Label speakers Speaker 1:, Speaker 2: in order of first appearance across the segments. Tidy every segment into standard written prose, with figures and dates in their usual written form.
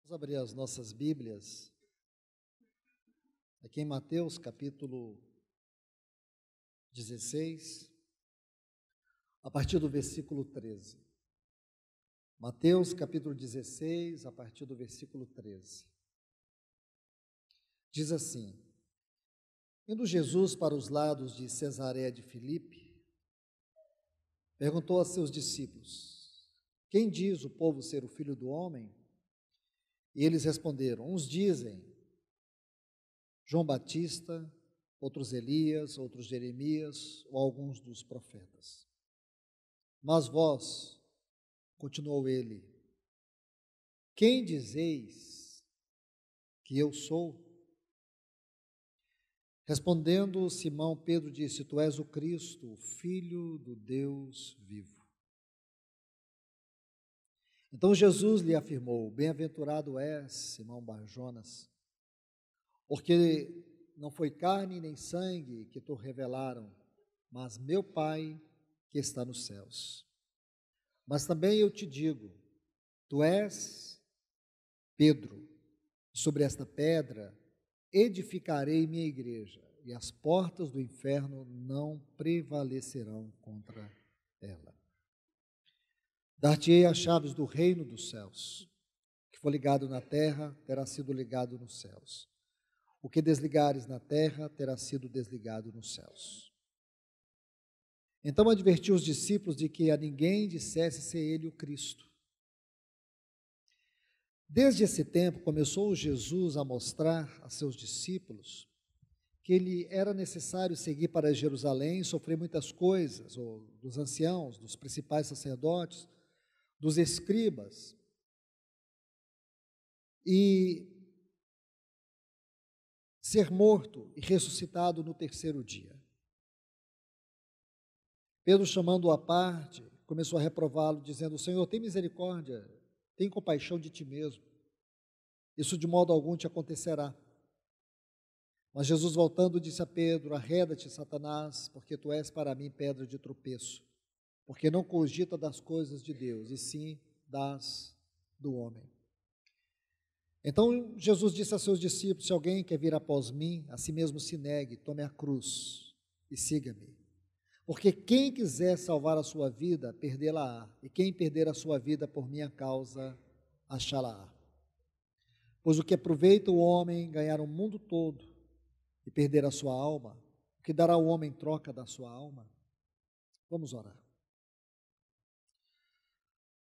Speaker 1: Vamos abrir as nossas Bíblias aqui em Mateus capítulo 16, a partir do versículo 13. Mateus capítulo 16, a partir do versículo 13. Diz assim: Indo Jesus para os lados de Cesareia de Filipe, perguntou a seus discípulos: Quem diz o povo ser o Filho do Homem? E eles responderam: Uns dizem João Batista, outros Elias, outros Jeremias ou alguns dos profetas. Mas vós, continuou ele, quem dizeis que eu sou? Respondendo Simão, Pedro disse: Tu és o Cristo, o Filho do Deus vivo. Então Jesus lhe afirmou: Bem-aventurado és, Simão Bar-Jonas, porque não foi carne nem sangue que te revelaram, mas meu Pai que está nos céus. Mas também eu te digo, tu és Pedro, e sobre esta pedra edificarei minha igreja, e as portas do inferno não prevalecerão contra ela. Dar-te-ei as chaves do reino dos céus. O que for ligado na terra terá sido ligado nos céus. O que desligares na terra terá sido desligado nos céus. Então advertiu os discípulos de que a ninguém dissesse ser ele o Cristo. Desde esse tempo começou Jesus a mostrar a seus discípulos que ele era necessário seguir para Jerusalém, sofrer muitas coisas, ou dos anciãos, dos principais sacerdotes, dos escribas, e ser morto e ressuscitado no terceiro dia. Pedro, chamando-o à parte, começou a reprová-lo, dizendo: Senhor, tem misericórdia, tem compaixão de ti mesmo. Isso de modo algum te acontecerá. Mas Jesus, voltando, disse a Pedro: Arreda-te, Satanás, porque tu és para mim pedra de tropeço, porque não cogita das coisas de Deus, e sim das do homem. Então Jesus disse a seus discípulos: Se alguém quer vir após mim, a si mesmo se negue, tome a cruz e siga-me. Porque quem quiser salvar a sua vida, perdê-la-á, e quem perder a sua vida por minha causa, achá-la-á. Pois o que aproveita o homem ganhar o mundo todo e perder a sua alma, o que dará o homem em troca da sua alma? Vamos orar.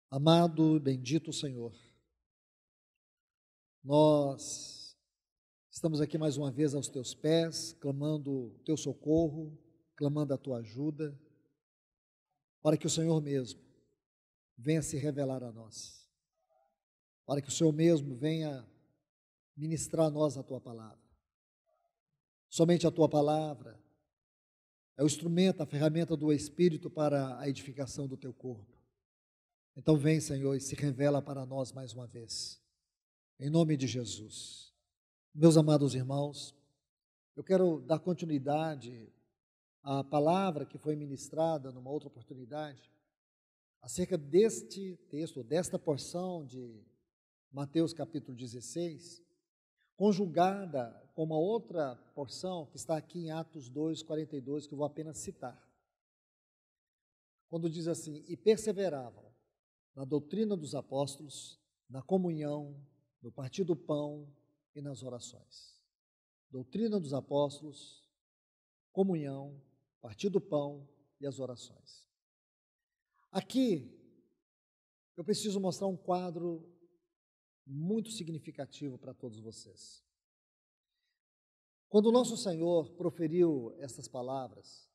Speaker 1: Amado, bendito Senhor, nós estamos aqui mais uma vez aos teus pés, clamando o teu socorro, clamando a tua ajuda, para que o Senhor mesmo venha se revelar a nós, para que o Senhor mesmo venha ministrar a nós a tua palavra. Somente a tua palavra é o instrumento, a ferramenta do Espírito para a edificação do teu corpo. Então vem, Senhor, e se revela para nós mais uma vez, em nome de Jesus. Meus amados irmãos, eu quero dar continuidade à palavra que foi ministrada numa outra oportunidade, acerca deste texto, desta porção de Mateus capítulo 16, conjugada com uma outra porção que está aqui em Atos 2:42, que eu vou apenas citar. Quando diz assim: E perseveravam na doutrina dos apóstolos, na comunhão, no partir do pão e nas orações. Doutrina dos apóstolos, comunhão, partir do pão e as orações. Aqui, eu preciso mostrar um quadro muito significativo para todos vocês. Quando o nosso Senhor proferiu estas palavras,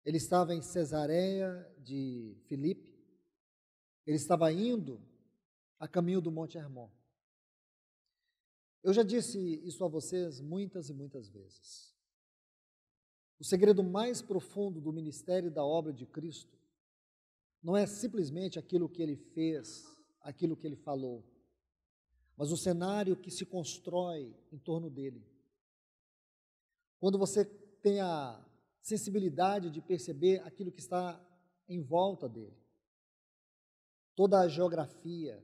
Speaker 1: ele estava em Cesareia de Filipe, ele estava indo a caminho do Monte Hermon. Eu já disse isso a vocês muitas e muitas vezes. O segredo mais profundo do ministério e da obra de Cristo não é simplesmente aquilo que ele fez, aquilo que ele falou, mas o cenário que se constrói em torno dele. Quando você tem a sensibilidade de perceber aquilo que está em volta dele, toda a geografia,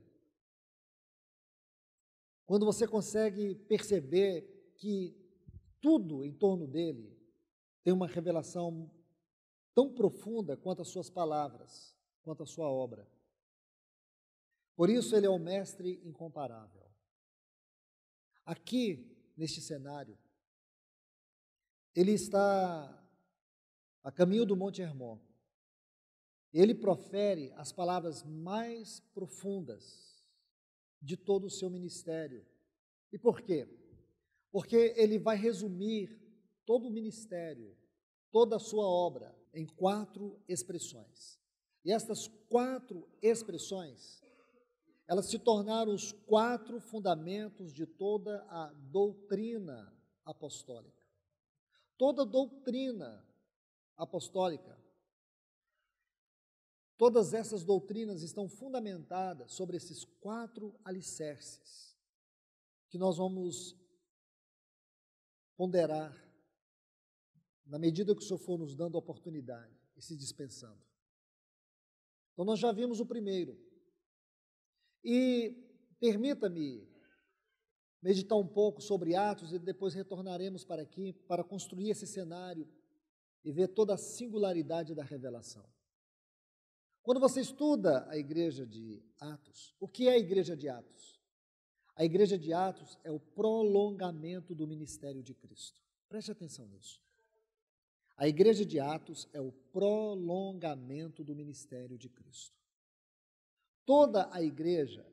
Speaker 1: quando você consegue perceber que tudo em torno dele tem uma revelação tão profunda quanto as suas palavras, quanto a sua obra. Por isso ele é o mestre incomparável. Aqui, neste cenário, ele está a caminho do Monte Hermon. Ele profere as palavras mais profundas de todo o seu ministério. E por quê? Porque ele vai resumir todo o ministério, toda a sua obra, em 4 expressões. E estas 4 expressões, elas se tornaram os 4 fundamentos de toda a doutrina apostólica. Toda doutrina apostólica, todas essas doutrinas estão fundamentadas sobre esses 4 alicerces que nós vamos ponderar na medida que o Senhor for nos dando oportunidade e se dispensando. Então nós já vimos o primeiro. E permita-me meditar um pouco sobre Atos e depois retornaremos para aqui para construir esse cenário e ver toda a singularidade da revelação. Quando você estuda a igreja de Atos, o que é a igreja de Atos? A igreja de Atos é o prolongamento do ministério de Cristo. Preste atenção nisso. A igreja de Atos é o prolongamento do ministério de Cristo. Toda a igreja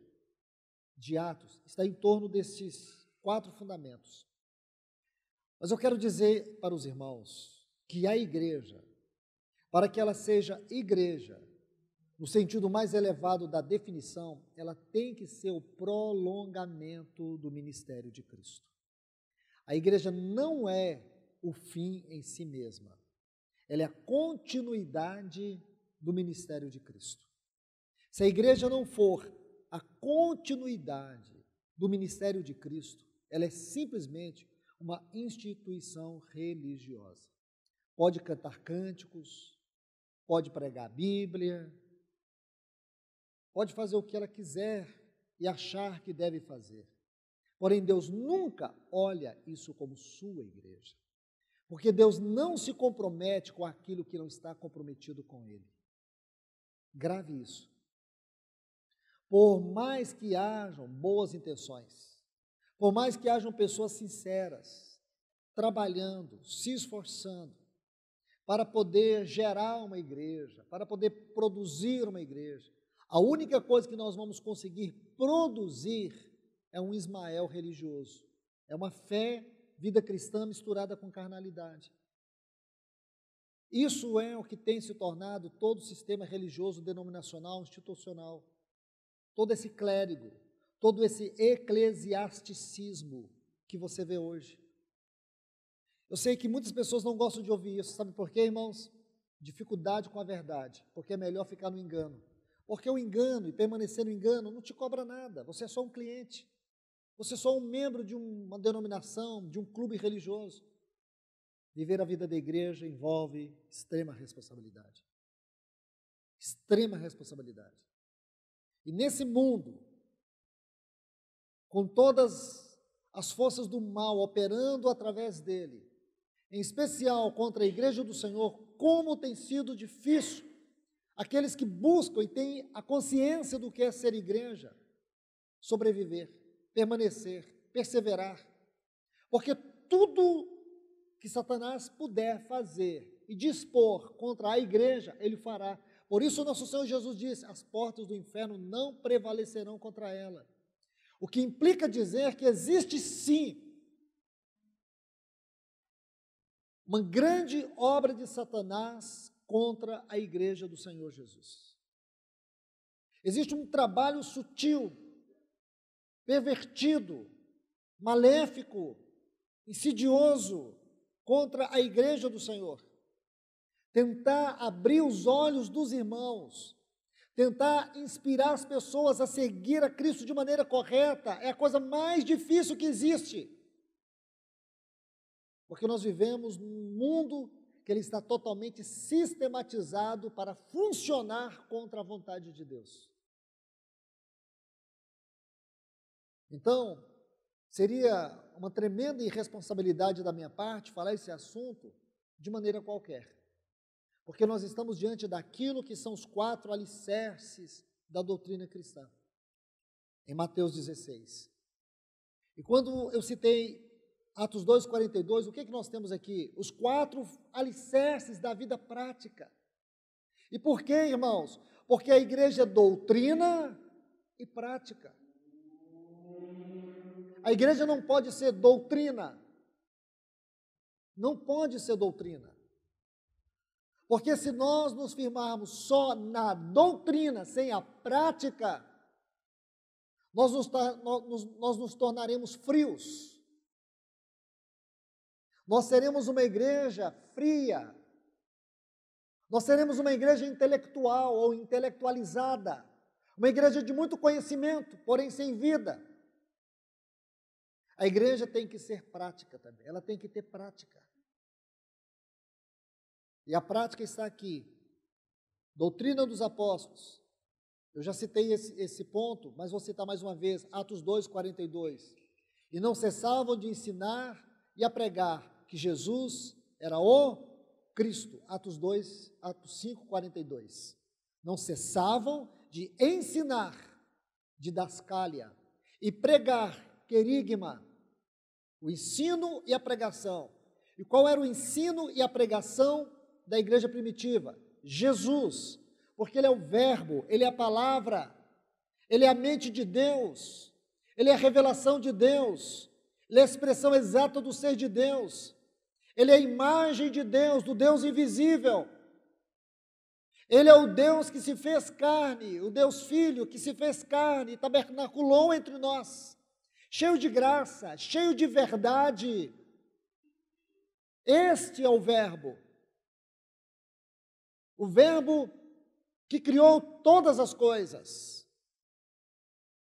Speaker 1: de Atos está em torno desses 4 fundamentos. Mas eu quero dizer para os irmãos que a igreja, para que ela seja igreja, no sentido mais elevado da definição, ela tem que ser o prolongamento do ministério de Cristo. A igreja não é o fim em si mesma, ela é a continuidade do ministério de Cristo. Se a igreja não for a continuidade do ministério de Cristo, ela é simplesmente uma instituição religiosa. Pode cantar cânticos, pode pregar a Bíblia, pode fazer o que ela quiser e achar que deve fazer. Porém, Deus nunca olha isso como sua igreja, porque Deus não se compromete com aquilo que não está comprometido com Ele. Grave isso. Por mais que hajam boas intenções, por mais que hajam pessoas sinceras, trabalhando, se esforçando, para poder gerar uma igreja, para poder produzir uma igreja, a única coisa que nós vamos conseguir produzir é um Ismael religioso, é uma fé, vida cristã misturada com carnalidade. Isso é o que tem se tornado todo o sistema religioso, denominacional, institucional, todo esse clérigo, todo esse eclesiasticismo que você vê hoje. Eu sei que muitas pessoas não gostam de ouvir isso, sabe por quê, irmãos? Dificuldade com a verdade, porque é melhor ficar no engano. Porque o engano e permanecer no engano não te cobra nada, você é só um cliente, você é só um membro de uma denominação, de um clube religioso. Viver a vida da igreja envolve extrema responsabilidade. Extrema responsabilidade. E nesse mundo, com todas as forças do mal operando através dele, em especial contra a igreja do Senhor, como tem sido difícil aqueles que buscam e têm a consciência do que é ser igreja, sobreviver, permanecer, perseverar, porque tudo que Satanás puder fazer e dispor contra a igreja, ele fará. Por isso nosso Senhor Jesus disse, as portas do inferno não prevalecerão contra ela. O que implica dizer que existe sim uma grande obra de Satanás contra a igreja do Senhor Jesus. Existe um trabalho sutil, pervertido, maléfico, insidioso contra a igreja do Senhor. Tentar abrir os olhos dos irmãos, tentar inspirar as pessoas a seguir a Cristo de maneira correta, é a coisa mais difícil que existe. Porque nós vivemos num mundo que ele está totalmente sistematizado para funcionar contra a vontade de Deus. Então, Seria uma tremenda irresponsabilidade da minha parte falar esse assunto de maneira qualquer, porque nós estamos diante daquilo que são os 4 alicerces da doutrina cristã, em Mateus 16. E quando eu citei Atos 2,42, o que nós temos aqui? Os 4 alicerces da vida prática. E por quê, irmãos? Porque a igreja é doutrina e prática. A igreja não pode ser doutrina. Não pode ser doutrina. Porque se nós nos firmarmos só na doutrina, sem a prática, nós nos tornaremos frios. Nós seremos uma igreja fria. Nós seremos uma igreja intelectual ou intelectualizada. Uma igreja de muito conhecimento, porém sem vida. A igreja tem que ser prática também, ela tem que ter prática. E a prática está aqui. Doutrina dos apóstolos. Eu já citei esse ponto, mas vou citar mais uma vez, Atos 2,42. E não cessavam de ensinar e a pregar que Jesus era o Cristo. Atos 5,42. Não cessavam de ensinar, didascália, e pregar, querigma, o ensino e a pregação. E qual era o ensino e a pregação da igreja primitiva? Jesus, porque Ele é o verbo, Ele é a palavra, Ele é a mente de Deus, Ele é a revelação de Deus, Ele é a expressão exata do ser de Deus, Ele é a imagem de Deus, do Deus invisível. Ele é o Deus que se fez carne, o Deus Filho que se fez carne e tabernaculou entre nós, cheio de graça, cheio de verdade. Este é o Verbo que criou todas as coisas,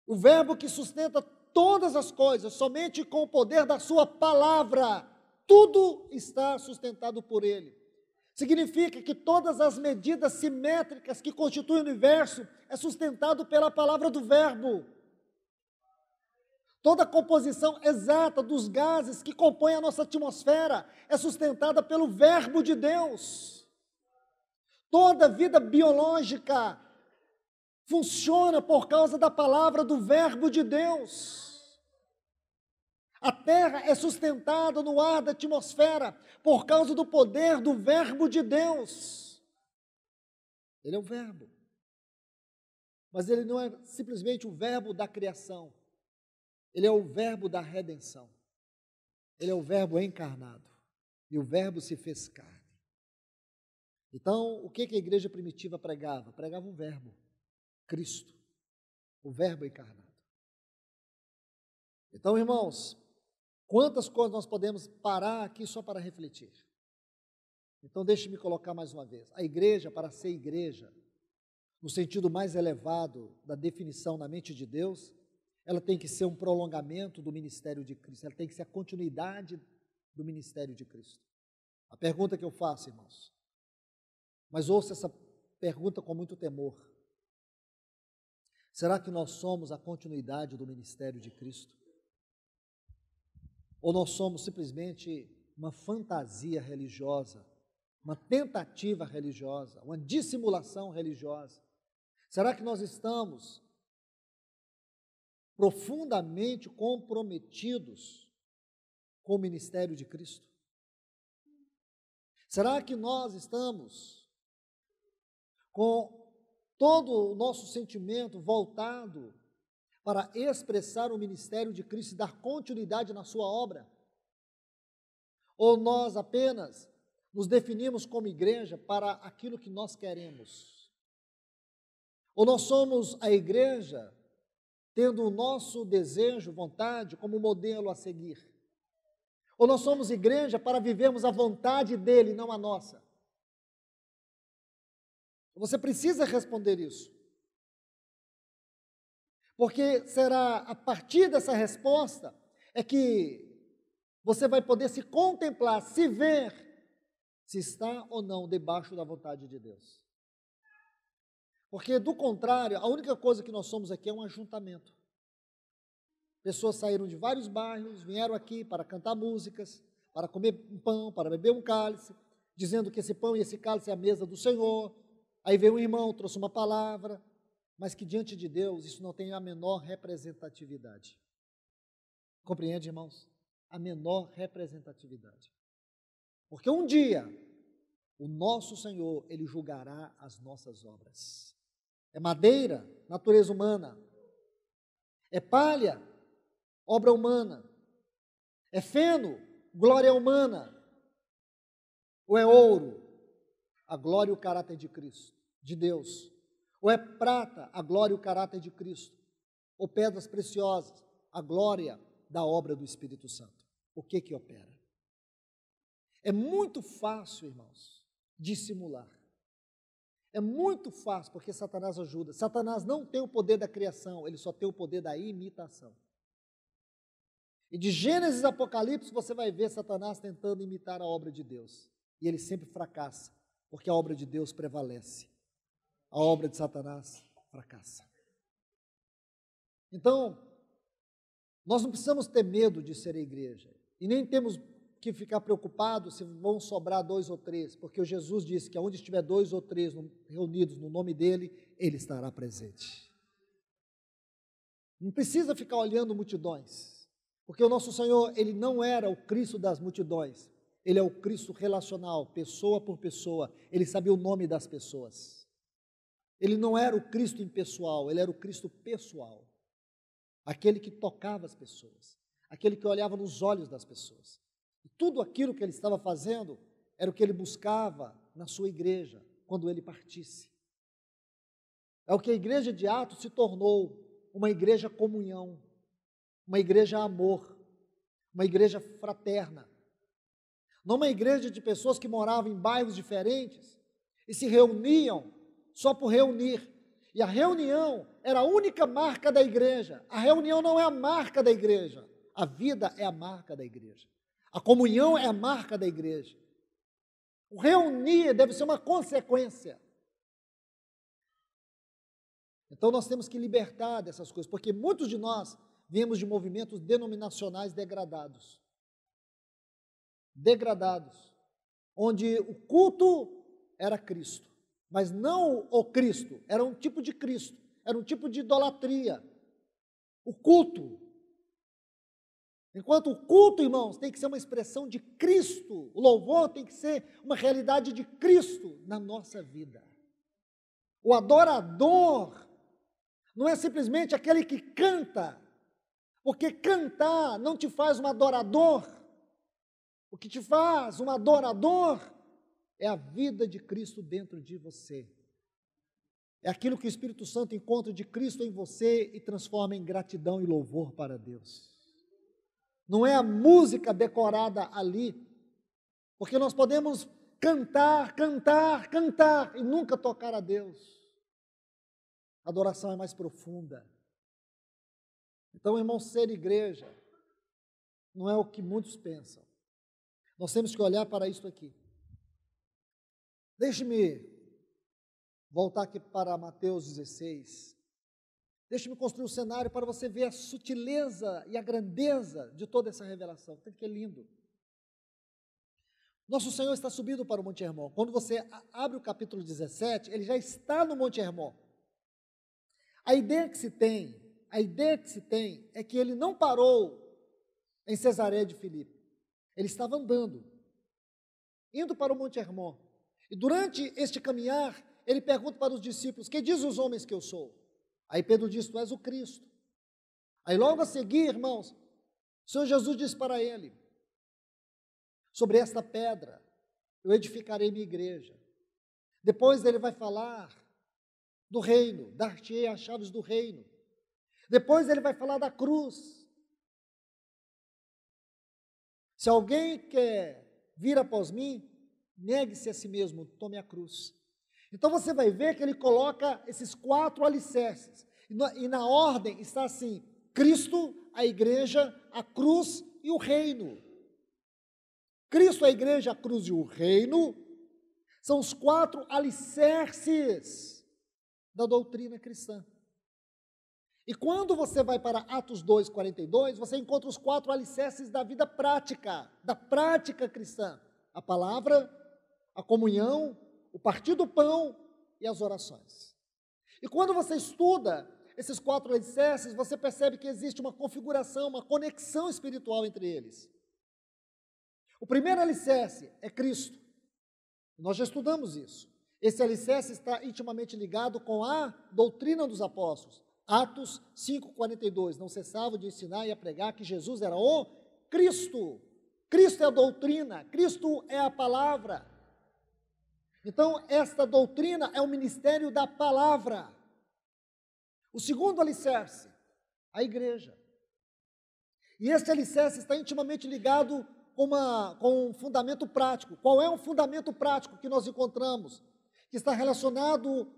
Speaker 1: o Verbo que sustenta todas as coisas, somente com o poder da sua palavra, tudo está sustentado por Ele. Significa que todas as medidas simétricas que constituem o universo é sustentado pela palavra do Verbo. Toda a composição exata dos gases que compõem a nossa atmosfera é sustentada pelo Verbo de Deus. Toda a vida biológica funciona por causa da palavra do Verbo de Deus. A terra é sustentada no ar da atmosfera por causa do poder do Verbo de Deus. Ele é o Verbo. Mas ele não é simplesmente o Verbo da criação. Ele é o Verbo da redenção. Ele é o Verbo encarnado. E o Verbo se fez carne. Então, o que a igreja primitiva pregava? Pregava um Verbo, Cristo, o Verbo encarnado. Então, irmãos, quantas coisas nós podemos parar aqui só para refletir? Então, deixe-me colocar mais uma vez. A igreja, para ser igreja, no sentido mais elevado da definição na mente de Deus, ela tem que ser um prolongamento do ministério de Cristo, ela tem que ser a continuidade do ministério de Cristo. A pergunta que eu faço, irmãos, mas ouça essa pergunta com muito temor: será que nós somos a continuidade do ministério de Cristo? Ou nós somos simplesmente uma fantasia religiosa, uma tentativa religiosa, uma dissimulação religiosa? Será que nós estamos profundamente comprometidos com o ministério de Cristo? Será que nós estamos com todo o nosso sentimento voltado para expressar o ministério de Cristo e dar continuidade na sua obra? Ou nós apenas nos definimos como igreja para aquilo que nós queremos? Ou nós somos a igreja tendo o nosso desejo, vontade como modelo a seguir? Ou nós somos igreja para vivermos a vontade dele, não a nossa? Você precisa responder isso. Porque será a partir dessa resposta é que você vai poder se contemplar, se ver, se está ou não debaixo da vontade de Deus. Porque, do contrário, a única coisa que nós somos aqui é um ajuntamento. Pessoas saíram de vários bairros, vieram aqui para cantar músicas, para comer um pão, para beber um cálice, dizendo que esse pão e esse cálice é a mesa do Senhor. Aí veio um irmão, trouxe uma palavra, mas que diante de Deus isso não tem a menor representatividade. Compreende, irmãos? A menor representatividade. Porque um dia, o nosso Senhor, Ele julgará as nossas obras. É madeira, natureza humana. É palha, obra humana. É feno, glória humana. Ou é ouro, a glória e o caráter de Cristo, de Deus. Ou é prata, a glória e o caráter de Cristo. Ou pedras preciosas, a glória da obra do Espírito Santo. O que opera? É muito fácil, irmãos, dissimular. É muito fácil, porque Satanás ajuda. Satanás não tem o poder da criação, ele só tem o poder da imitação. E de Gênesis a Apocalipse você vai ver Satanás tentando imitar a obra de Deus. E ele sempre fracassa, porque a obra de Deus prevalece. A obra de Satanás fracassa. Então, nós não precisamos ter medo de ser a igreja. E nem temos que ficar preocupados se vão sobrar 2 ou 3, porque o Jesus disse que onde estiver 2 ou 3 reunidos no nome dele, ele estará presente. Não precisa ficar olhando multidões, porque o nosso Senhor, ele não era o Cristo das multidões, ele é o Cristo relacional, pessoa por pessoa, ele sabia o nome das pessoas. Ele não era o Cristo impessoal, ele era o Cristo pessoal, aquele que tocava as pessoas, aquele que olhava nos olhos das pessoas. E tudo aquilo que ele estava fazendo era o que ele buscava na sua igreja, quando ele partisse. É o que a igreja de Atos se tornou, uma igreja comunhão, uma igreja amor, uma igreja fraterna. Não uma igreja de pessoas que moravam em bairros diferentes e se reuniam só por reunir. E a reunião era a única marca da igreja. A reunião não é a marca da igreja. A vida é a marca da igreja. A comunhão é a marca da igreja. O reunir deve ser uma consequência. Então nós temos que libertar dessas coisas, porque muitos de nós viemos de movimentos denominacionais degradados. Degradados. Onde o culto era Cristo, mas não o Cristo, era um tipo de Cristo, era um tipo de idolatria. O culto. Enquanto o culto, irmãos, tem que ser uma expressão de Cristo, o louvor tem que ser uma realidade de Cristo na nossa vida. O adorador não é simplesmente aquele que canta, porque cantar não te faz um adorador. O que te faz um adorador é a vida de Cristo dentro de você. É aquilo que o Espírito Santo encontra de Cristo em você e transforma em gratidão e louvor para Deus. Não é a música decorada ali, porque nós podemos cantar, cantar, cantar e nunca tocar a Deus. A adoração é mais profunda. Então, irmão, ser igreja não é o que muitos pensam. Nós temos que olhar para isso aqui. Deixe-me voltar aqui para Mateus 16. Deixe-me construir um cenário para você ver a sutileza e a grandeza de toda essa revelação. Tem que é lindo. Nosso Senhor está subindo para o Monte Hermon. Quando você abre o capítulo 17, ele já está no Monte Hermon. A ideia que se tem é que ele não parou em Cesareia de Filipe. Ele estava andando, indo para o Monte Hermon. E durante este caminhar, ele pergunta para os discípulos: "Que diz os homens que eu sou?" Aí Pedro diz: "Tu és o Cristo." Aí logo a seguir, irmãos, o Senhor Jesus diz para ele: "Sobre esta pedra eu edificarei minha igreja." Depois ele vai falar do reino, dar-te-ei as chaves do reino. Depois ele vai falar da cruz. Se alguém quer vir após mim, negue-se a si mesmo, tome a cruz. Então você vai ver que ele coloca esses 4 alicerces. E na ordem está assim: Cristo, a igreja, a cruz e o reino. Cristo, a igreja, a cruz e o reino são os 4 alicerces da doutrina cristã. E quando você vai para Atos 2:42, você encontra os 4 alicerces da vida prática, da prática cristã: a palavra, a comunhão, o partir do pão e as orações. E quando você estuda esses 4 alicerces, você percebe que existe uma configuração, uma conexão espiritual entre eles. O primeiro alicerce é Cristo. Nós já estudamos isso. Esse alicerce está intimamente ligado com a doutrina dos apóstolos. Atos 5:42, não cessavam de ensinar e a pregar que Jesus era o Cristo. Cristo é a doutrina, Cristo é a palavra. Então, esta doutrina é o ministério da palavra. O segundo alicerce, a igreja. E este alicerce está intimamente ligado com um fundamento prático. Qual é o fundamento prático que nós encontramos? Que está relacionado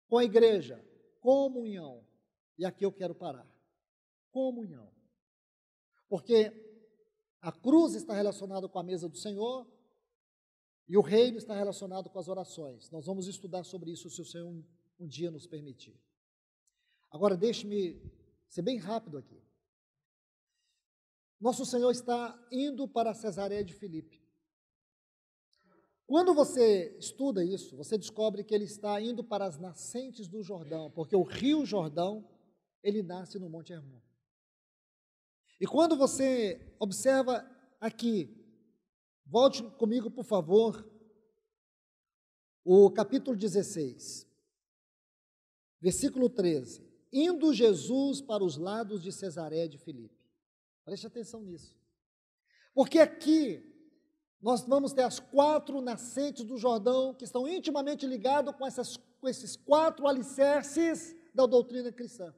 Speaker 1: com a igreja? Comunhão. E aqui eu quero parar. Comunhão. Porque a cruz está relacionada com a mesa do Senhor e o reino está relacionado com as orações. Nós vamos estudar sobre isso, se o Senhor um dia nos permitir. Agora, deixe-me ser bem rápido aqui. Nosso Senhor está indo para Cesareia de Filipe. Quando você estuda isso, você descobre que ele está indo para as nascentes do Jordão, porque o rio Jordão, ele nasce no Monte Hermon. E quando você observa aqui, volte comigo, por favor, o capítulo 16, versículo 13. Indo Jesus para os lados de Cesareia de Filipe. Preste atenção nisso. Porque aqui nós vamos ter as 4 nascentes do Jordão que estão intimamente ligadas com esses 4 alicerces da doutrina cristã.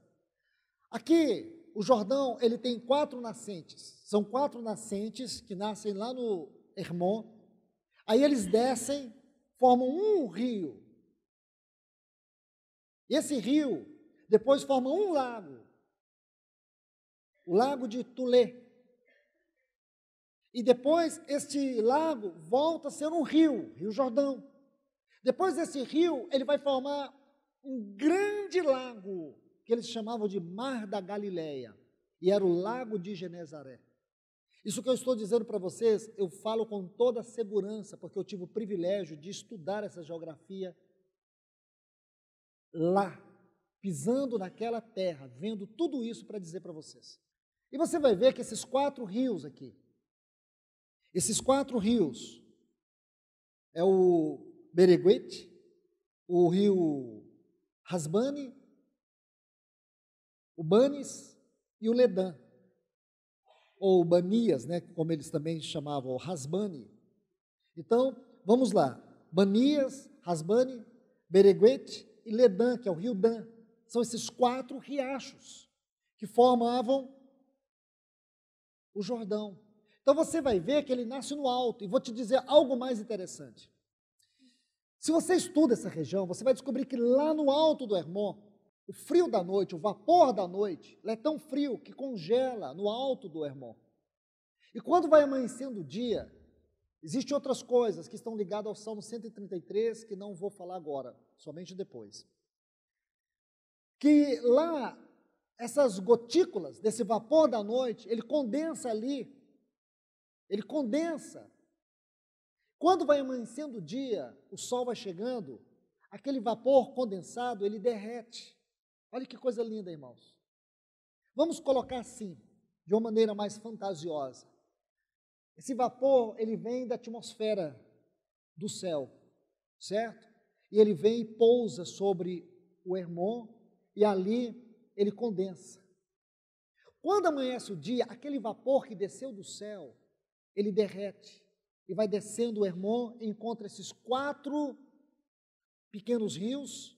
Speaker 1: Aqui, o Jordão, ele tem 4 nascentes. São 4 nascentes que nascem lá no Hermon. Aí eles descem, formam um rio. E esse rio depois forma um lago. O lago de Tulé. E depois este lago volta a ser um rio, Rio Jordão. Depois desse rio, ele vai formar um grande lago, que eles chamavam de Mar da Galileia, e era o lago de Genezaré. Isso que eu estou dizendo para vocês, eu falo com toda a segurança, porque eu tive o privilégio de estudar essa geografia lá, pisando naquela terra, vendo tudo isso para dizer para vocês. E você vai ver que esses 4 rios aqui, esses 4 rios, é o Bereguete, o rio Hasbane, o Banes e o Ledã, ou Banias, né, como eles também chamavam, o Hasbane. Então, vamos lá, Banias, Hasbane, Bereguete e Ledã, que é o rio Dan. São esses 4 riachos que formavam o Jordão. Então você vai ver que ele nasce no alto. E vou te dizer algo mais interessante. Se você estuda essa região, você vai descobrir que lá no alto do Hermon, o frio da noite, o vapor da noite, ele é tão frio que congela no alto do Hermon. E quando vai amanhecendo o dia, existem outras coisas que estão ligadas ao Salmo 133, que não vou falar agora, somente depois. Que lá, essas gotículas desse vapor da noite, ele condensa ali, ele condensa. Quando vai amanhecendo o dia, o sol vai chegando, aquele vapor condensado, ele derrete. Olha que coisa linda, irmãos. Vamos colocar assim, de uma maneira mais fantasiosa. Esse vapor, ele vem da atmosfera do céu, certo? E ele vem e pousa sobre o Hermon, e ali ele condensa. Quando amanhece o dia, aquele vapor que desceu do céu, ele derrete e vai descendo o Hermon e encontra esses 4 pequenos rios,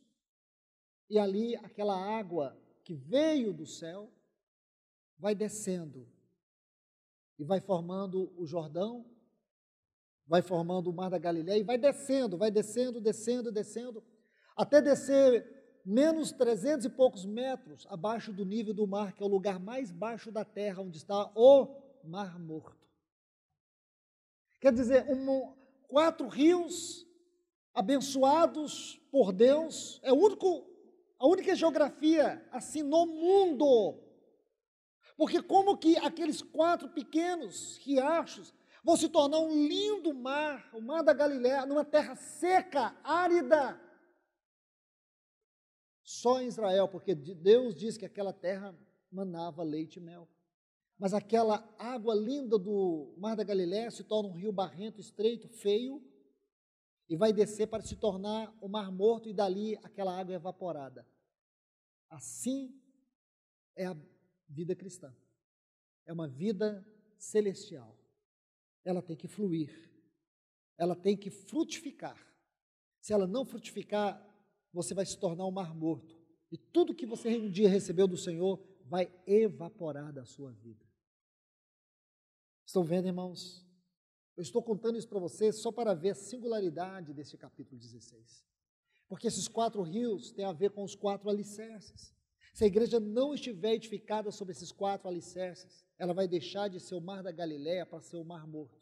Speaker 1: e ali aquela água que veio do céu vai descendo e vai formando o Jordão, vai formando o Mar da Galileia e vai descendo, descendo, até descer menos 300 e poucos metros abaixo do nível do mar, que é o lugar mais baixo da terra, onde está o Mar Morto. Quer dizer, 4 rios abençoados por Deus, é a A única geografia assim no mundo. Porque como que aqueles 4 pequenos riachos vão se tornar um lindo mar, o mar da Galileia, numa terra seca, árida? Só em Israel, porque Deus diz que aquela terra manava leite e mel. Mas aquela água linda do mar da Galileia se torna um rio barrento, estreito, feio, e vai descer para se tornar o mar morto, e dali aquela água é evaporada. Assim é a vida cristã. É uma vida celestial. Ela tem que fluir. Ela tem que frutificar. Se ela não frutificar, você vai se tornar um mar morto. E tudo que você um dia recebeu do Senhor vai evaporar da sua vida. Estão vendo, irmãos? Eu estou contando isso para vocês só para ver a singularidade desse capítulo 16. Porque esses 4 rios têm a ver com os 4 alicerces. Se a igreja não estiver edificada sobre esses 4 alicerces, ela vai deixar de ser o mar da Galileia para ser o mar morto.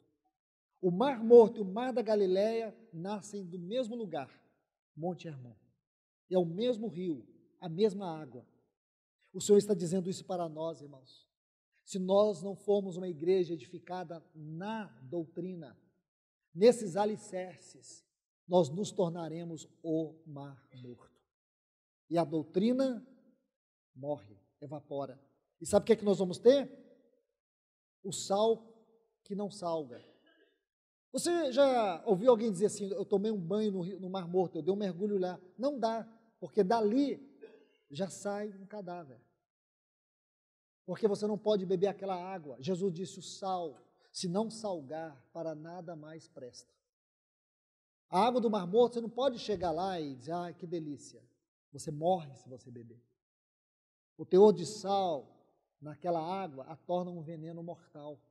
Speaker 1: O mar morto e o mar da Galileia nascem do mesmo lugar, Monte Hermon. É o mesmo rio, a mesma água. O Senhor está dizendo isso para nós, irmãos. Se nós não formos uma igreja edificada na doutrina, nesses alicerces, nós nos tornaremos o mar morto. E a doutrina morre, evapora. E sabe o que nós vamos ter? O sal que não salga. Você já ouviu alguém dizer assim, eu tomei um banho no Mar Morto, eu dei um mergulho lá? Não dá, porque dali já sai um cadáver. Porque você não pode beber aquela água. Jesus disse, o sal, se não salgar, para nada mais presta. A água do Mar Morto, você não pode chegar lá e dizer, ah, que delícia. Você morre se você beber. O teor de sal naquela água a torna um veneno mortal.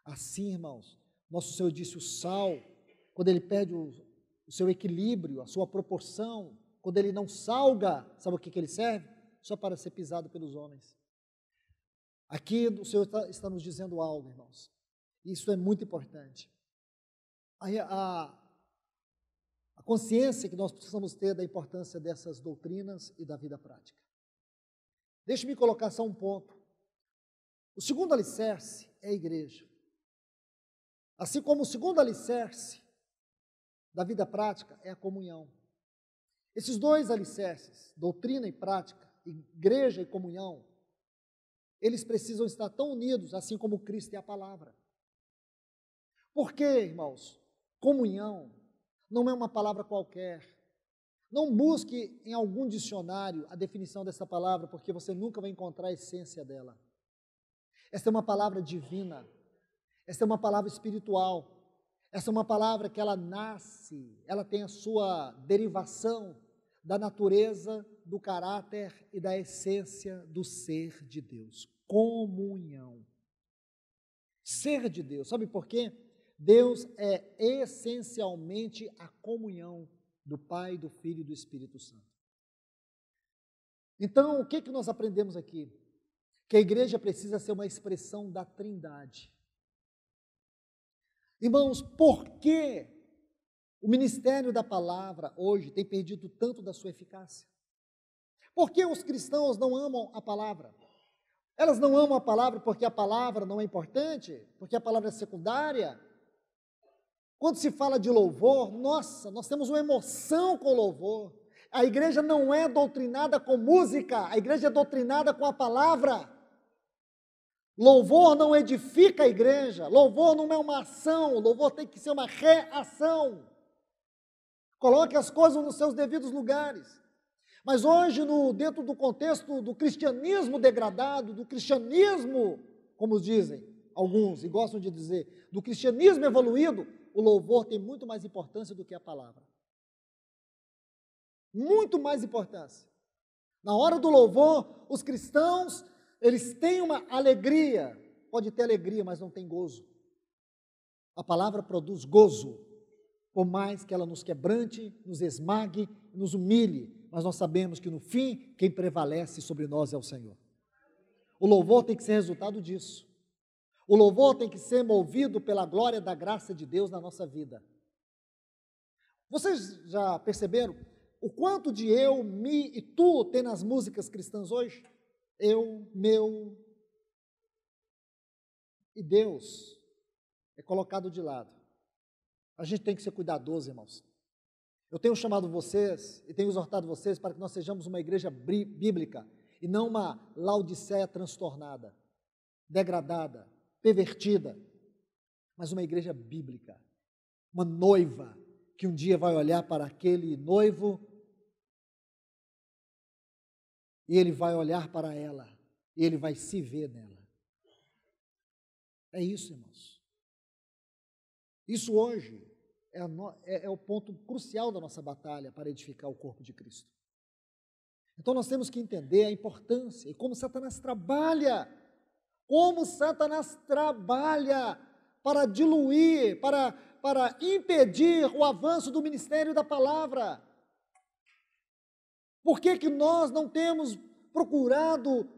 Speaker 1: Assim, irmãos, nosso Senhor disse, o sal, quando ele perde o seu equilíbrio, a sua proporção, quando ele não salga, sabe o que ele serve? Só para ser pisado pelos homens. Aqui o Senhor está nos dizendo algo, irmãos. Isso é muito importante. A consciência que nós precisamos ter da importância dessas doutrinas e da vida prática. Deixe-me colocar só um ponto. O segundo alicerce é a igreja. Assim como o segundo alicerce da vida prática é a comunhão. Esses 2 alicerces, doutrina e prática, igreja e comunhão, eles precisam estar tão unidos, assim como Cristo e a palavra. Por quê, irmãos? Comunhão não é uma palavra qualquer. Não busque em algum dicionário a definição dessa palavra, porque você nunca vai encontrar a essência dela. Essa é uma palavra divina. Essa é uma palavra espiritual. Essa é uma palavra que ela nasce, ela tem a sua derivação da natureza, do caráter e da essência do ser de Deus. Comunhão. Ser de Deus. Sabe por quê? Deus é essencialmente a comunhão do Pai, do Filho e do Espírito Santo. Então, o que nós aprendemos aqui? Que a igreja precisa ser uma expressão da Trindade. Irmãos, por que o ministério da palavra hoje tem perdido tanto da sua eficácia? Por que os cristãos não amam a palavra? Elas não amam a palavra porque a palavra não é importante? Porque a palavra é secundária? Quando se fala de louvor, nossa, nós temos uma emoção com o louvor. A igreja não é doutrinada com música, a igreja é doutrinada com a palavra. Louvor não edifica a igreja, louvor não é uma ação, louvor tem que ser uma reação. Coloque as coisas nos seus devidos lugares. Mas hoje, dentro do contexto do cristianismo degradado, do cristianismo, como dizem alguns e gostam de dizer, do cristianismo evoluído, o louvor tem muito mais importância do que a palavra. Muito mais importância. Na hora do louvor, os cristãos, eles têm uma alegria, pode ter alegria, mas não tem gozo. A palavra produz gozo, por mais que ela nos quebrante, nos esmague, nos humilhe, mas nós sabemos que no fim, quem prevalece sobre nós é o Senhor. O louvor tem que ser resultado disso. O louvor tem que ser movido pela glória da graça de Deus na nossa vida. Vocês já perceberam? o quanto de eu, me e tu tem nas músicas cristãs hoje? Eu, meu e Deus é colocado de lado. A gente tem que ser cuidadoso, irmãos. Eu tenho chamado vocês e tenho exortado vocês para que nós sejamos uma igreja bíblica e não uma Laodiceia transtornada, degradada, pervertida, mas uma igreja bíblica, uma noiva que um dia vai olhar para aquele noivo e ele vai olhar para ela e ele vai se ver nela. É isso, irmãos. Isso hoje é o ponto crucial da nossa batalha para edificar o corpo de Cristo. Então nós temos que entender a importância e como Satanás trabalha para diluir, para impedir o avanço do ministério da palavra. Por que nós não temos procurado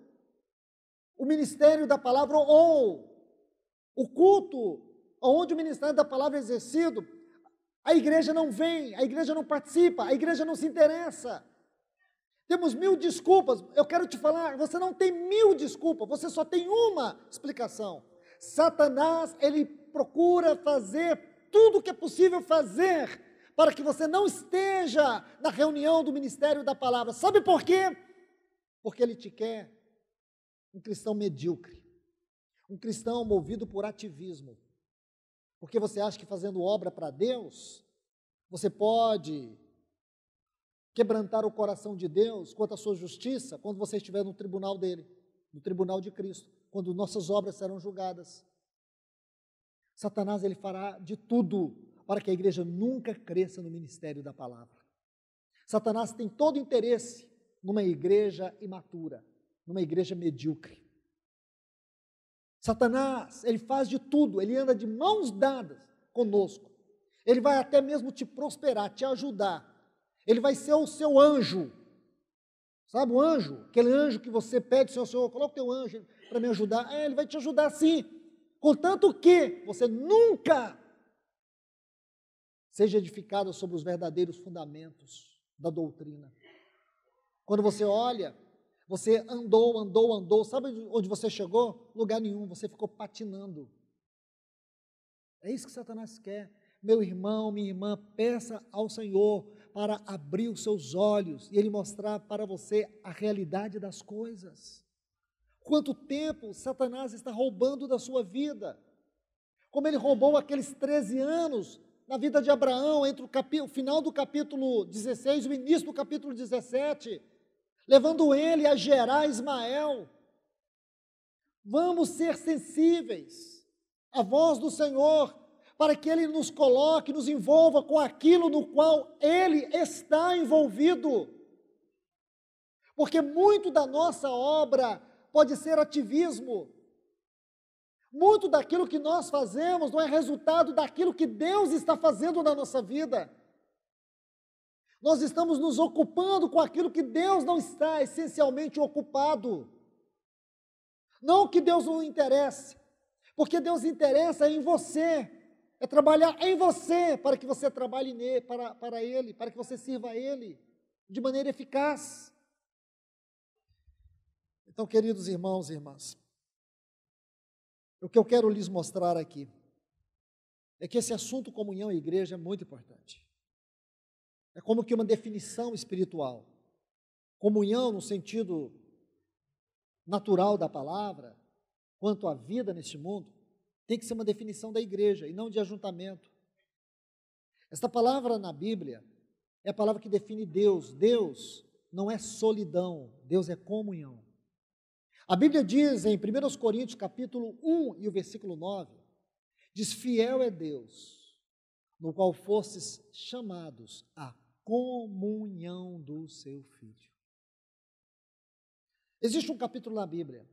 Speaker 1: o ministério da palavra ou o culto onde o ministério da palavra é exercido? A igreja não vem, a igreja não participa, a igreja não se interessa. Temos 1000 desculpas. Eu quero te falar, você não tem 1000 desculpas, você só tem uma explicação. Satanás, ele procura fazer tudo o que é possível fazer para que você não esteja na reunião do ministério da palavra. Sabe por quê? Porque ele te quer um cristão medíocre, um cristão movido por ativismo. Porque você acha que fazendo obra para Deus, você pode quebrantar o coração de Deus quanto à sua justiça, quando você estiver no tribunal dele, no tribunal de Cristo, quando nossas obras serão julgadas. Satanás, ele fará de tudo para que a igreja nunca cresça no ministério da palavra. Satanás tem todo interesse numa igreja imatura, numa igreja medíocre. Satanás, ele faz de tudo, ele anda de mãos dadas conosco. Ele vai até mesmo te prosperar, te ajudar. Ele vai ser o seu anjo. Sabe o anjo? Aquele anjo que você pede, Senhor, coloca o teu anjo para me ajudar. Ele vai te ajudar sim. Contanto que você nunca seja edificado sobre os verdadeiros fundamentos da doutrina. Quando você olha, você andou, sabe onde você chegou? Lugar nenhum, você ficou patinando. É isso que Satanás quer. Meu irmão, minha irmã, peça ao Senhor para abrir os seus olhos e Ele mostrar para você a realidade das coisas. Quanto tempo Satanás está roubando da sua vida? Como ele roubou aqueles 13 anos na vida de Abraão, entre o final do capítulo 16 e o início do capítulo 17, levando ele a gerar Ismael. Vamos ser sensíveis à voz do Senhor, para que Ele nos coloque, nos envolva com aquilo no qual Ele está envolvido. Porque muito da nossa obra pode ser ativismo. Muito daquilo que nós fazemos não é resultado daquilo que Deus está fazendo na nossa vida. Nós estamos nos ocupando com aquilo que Deus não está essencialmente ocupado. Não que Deus não interesse, porque Deus interessa em você. É trabalhar em você, para que você trabalhe para Ele, para que você sirva a Ele de maneira eficaz. Então, queridos irmãos e irmãs, o que eu quero lhes mostrar aqui é que esse assunto comunhão e igreja é muito importante. É como que uma definição espiritual. Comunhão no sentido natural da palavra, quanto à vida neste mundo, tem que ser uma definição da igreja e não de ajuntamento. Esta palavra na Bíblia é a palavra que define Deus. Deus não é solidão, Deus é comunhão. A Bíblia diz em 1 Coríntios capítulo 1 e o versículo 9, diz: fiel é Deus, no qual fostes chamados à comunhão do seu Filho. Existe um capítulo na Bíblia.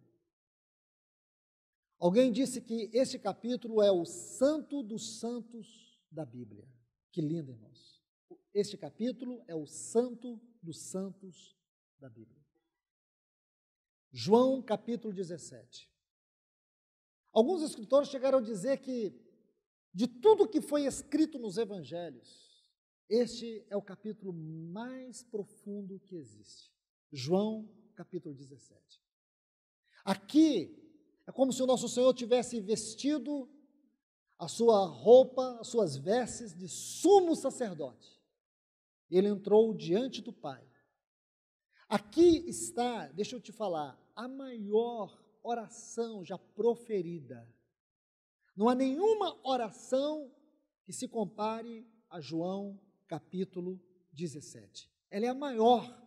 Speaker 1: Alguém disse que este capítulo é o santo dos santos da Bíblia. Que lindo, irmãos. Este capítulo é o santo dos santos da Bíblia. João capítulo 17. Alguns escritores chegaram a dizer que de tudo que foi escrito nos evangelhos, Este é o capítulo mais profundo que existe. João, capítulo 17. Aqui é como se o nosso Senhor tivesse vestido a sua roupa, as suas vestes de sumo sacerdote. Ele entrou diante do Pai. Aqui está, deixa eu te falar, a maior oração já proferida. Não há nenhuma oração que se compare a João capítulo 17. Ela é a maior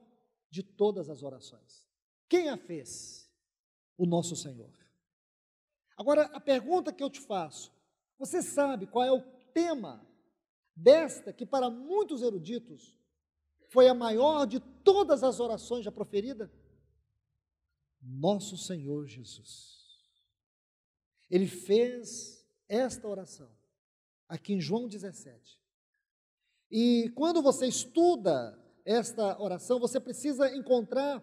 Speaker 1: de todas as orações. Quem a fez? O nosso Senhor. Agora, a pergunta que eu te faço, você sabe qual é o tema desta, que para muitos eruditos foi a maior de todas as orações já proferida? Nosso Senhor Jesus. Ele fez esta oração aqui em João 17. E quando você estuda esta oração, você precisa encontrar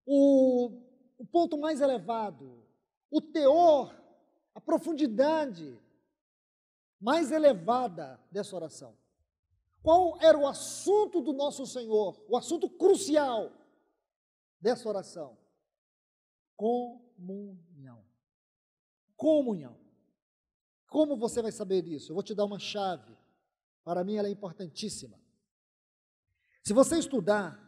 Speaker 1: o ponto mais elevado, o teor, a profundidade mais elevada dessa oração. Qual era o assunto do nosso Senhor, o assunto crucial dessa oração? Comunhão. Comunhão. Como você vai saber isso? Eu vou te dar uma chave. Para mim ela é importantíssima. Se você estudar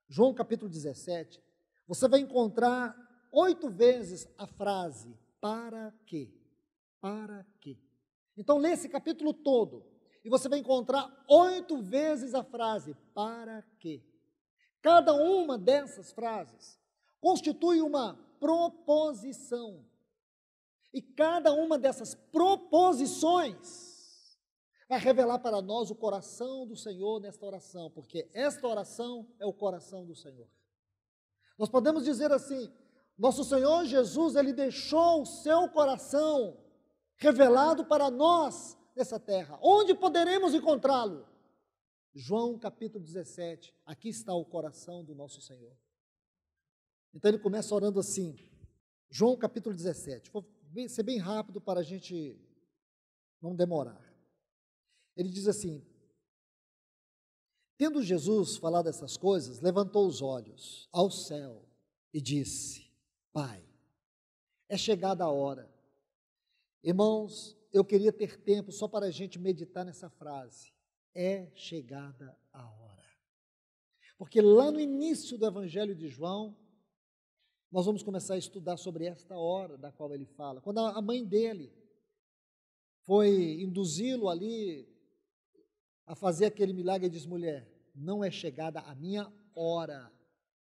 Speaker 1: João capítulo 17, você vai encontrar 8 vezes a frase, para quê? Para quê? Então lê esse capítulo todo e você vai encontrar 8 vezes a frase, para quê? Cada uma dessas frases constitui uma proposição. E cada uma dessas proposições vai revelar para nós o coração do Senhor nesta oração, porque esta oração é o coração do Senhor. Nós podemos dizer assim, nosso Senhor Jesus, Ele deixou o seu coração revelado para nós nessa terra. Onde poderemos encontrá-lo? João capítulo 17, aqui está o coração do nosso Senhor. Então ele começa orando assim, João capítulo 17, vou ser bem rápido para a gente não demorar. Ele diz assim, tendo Jesus falado essas coisas, levantou os olhos ao céu e disse, Pai, é chegada a hora. Irmãos, eu queria ter tempo só para a gente meditar nessa frase, é chegada a hora. Porque lá no início do Evangelho de João, nós vamos começar a estudar sobre esta hora da qual ele fala. Quando a mãe dele foi induzi-lo ali a fazer aquele milagre, ele diz, mulher, não é chegada a minha hora.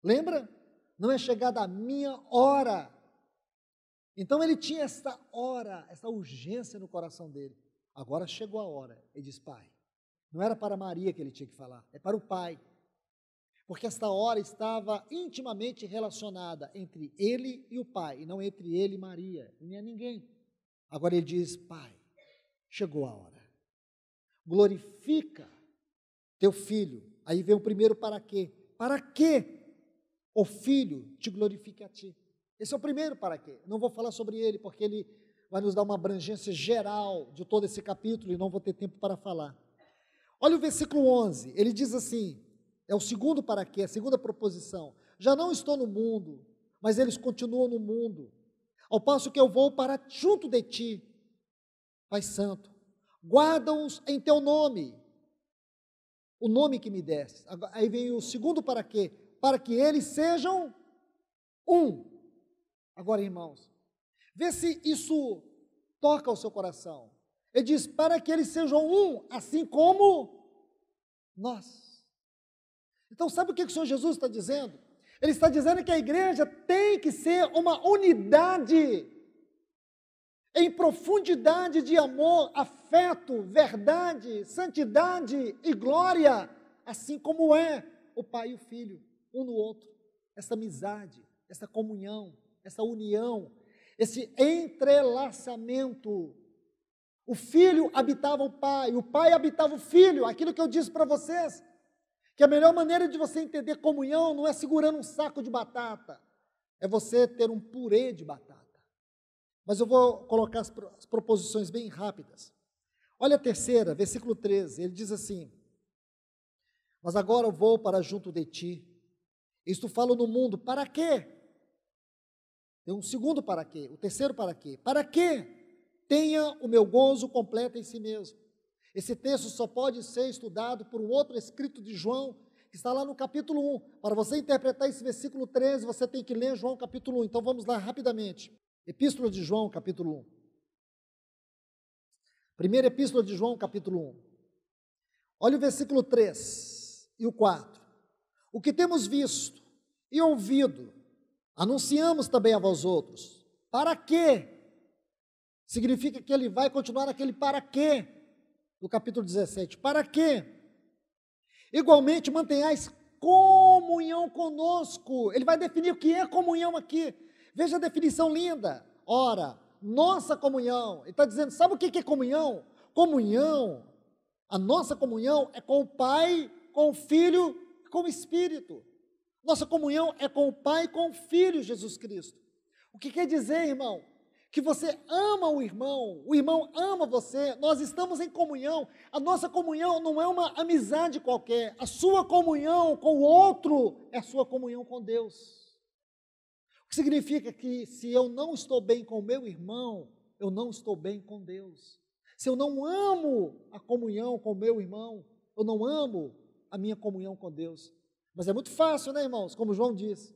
Speaker 1: Lembra? Não é chegada a minha hora. Então ele tinha esta hora, essa urgência no coração dele. Agora chegou a hora. Ele diz, Pai, não era para Maria que ele tinha que falar, é para o Pai. Porque esta hora estava intimamente relacionada entre ele e o Pai, e não entre ele e Maria, e nem a ninguém. Agora ele diz, Pai, chegou a hora. Glorifica teu filho. Aí vem o primeiro para quê? Para que o filho te glorifique a ti. Esse é o primeiro para quê. Não vou falar sobre ele, porque ele vai nos dar uma abrangência geral de todo esse capítulo e não vou ter tempo para falar. Olha o versículo 11, ele diz assim, é o segundo para quê, a segunda proposição. Já não estou no mundo, mas eles continuam no mundo, ao passo que eu vou para junto de ti, Pai Santo. Guarda-os em teu nome, o nome que me deste. Aí vem o segundo para quê? Para que eles sejam um. Agora, irmãos, vê se isso toca o seu coração. Ele diz, para que eles sejam um, assim como nós. Então, sabe o que o Senhor Jesus está dizendo? Ele está dizendo que a igreja tem que ser uma unidade em profundidade de amor, afeto, verdade, santidade e glória, assim como é o Pai e o Filho, um no outro. Essa amizade, essa comunhão, essa união, esse entrelaçamento. O Filho habitava o Pai habitava o Filho. Aquilo que eu disse para vocês, que a melhor maneira de você entender comunhão não é segurando um saco de batata, é você ter um purê de batata. Mas eu vou colocar as proposições bem rápidas. Olha a terceira, versículo 13, ele diz assim, Mas agora eu vou para junto de ti. Isto falo no mundo, para quê? Tem um segundo para quê, o terceiro para quê? Para quê? Tenha o meu gozo completo em si mesmo. Esse texto só pode ser estudado por um outro escrito de João, que está lá no capítulo 1. Para você interpretar esse versículo 13, você tem que ler João capítulo 1. Então vamos lá rapidamente. Epístola de João, capítulo 1. Primeira epístola de João, capítulo 1. Olha o versículo 3 e o 4. O que temos visto e ouvido, anunciamos também a vós outros. Para quê? Significa que ele vai continuar aquele para quê, do capítulo 17. Para quê? Igualmente mantenhais comunhão conosco. Ele vai definir o que é comunhão aqui. Veja a definição linda. Ora, nossa comunhão. Ele está dizendo, sabe o que é comunhão? Comunhão, a nossa comunhão é com o Pai, com o Filho e com o Espírito. Nossa comunhão é com o Pai e com o Filho Jesus Cristo. O que quer dizer, irmão? Que você ama o irmão ama você, nós estamos em comunhão. A nossa comunhão não é uma amizade qualquer, a sua comunhão com o outro é a sua comunhão com Deus. O que significa que se eu não estou bem com o meu irmão, eu não estou bem com Deus. Se eu não amo a comunhão com o meu irmão, eu não amo a minha comunhão com Deus. Mas é muito fácil, né, irmãos? Como João disse,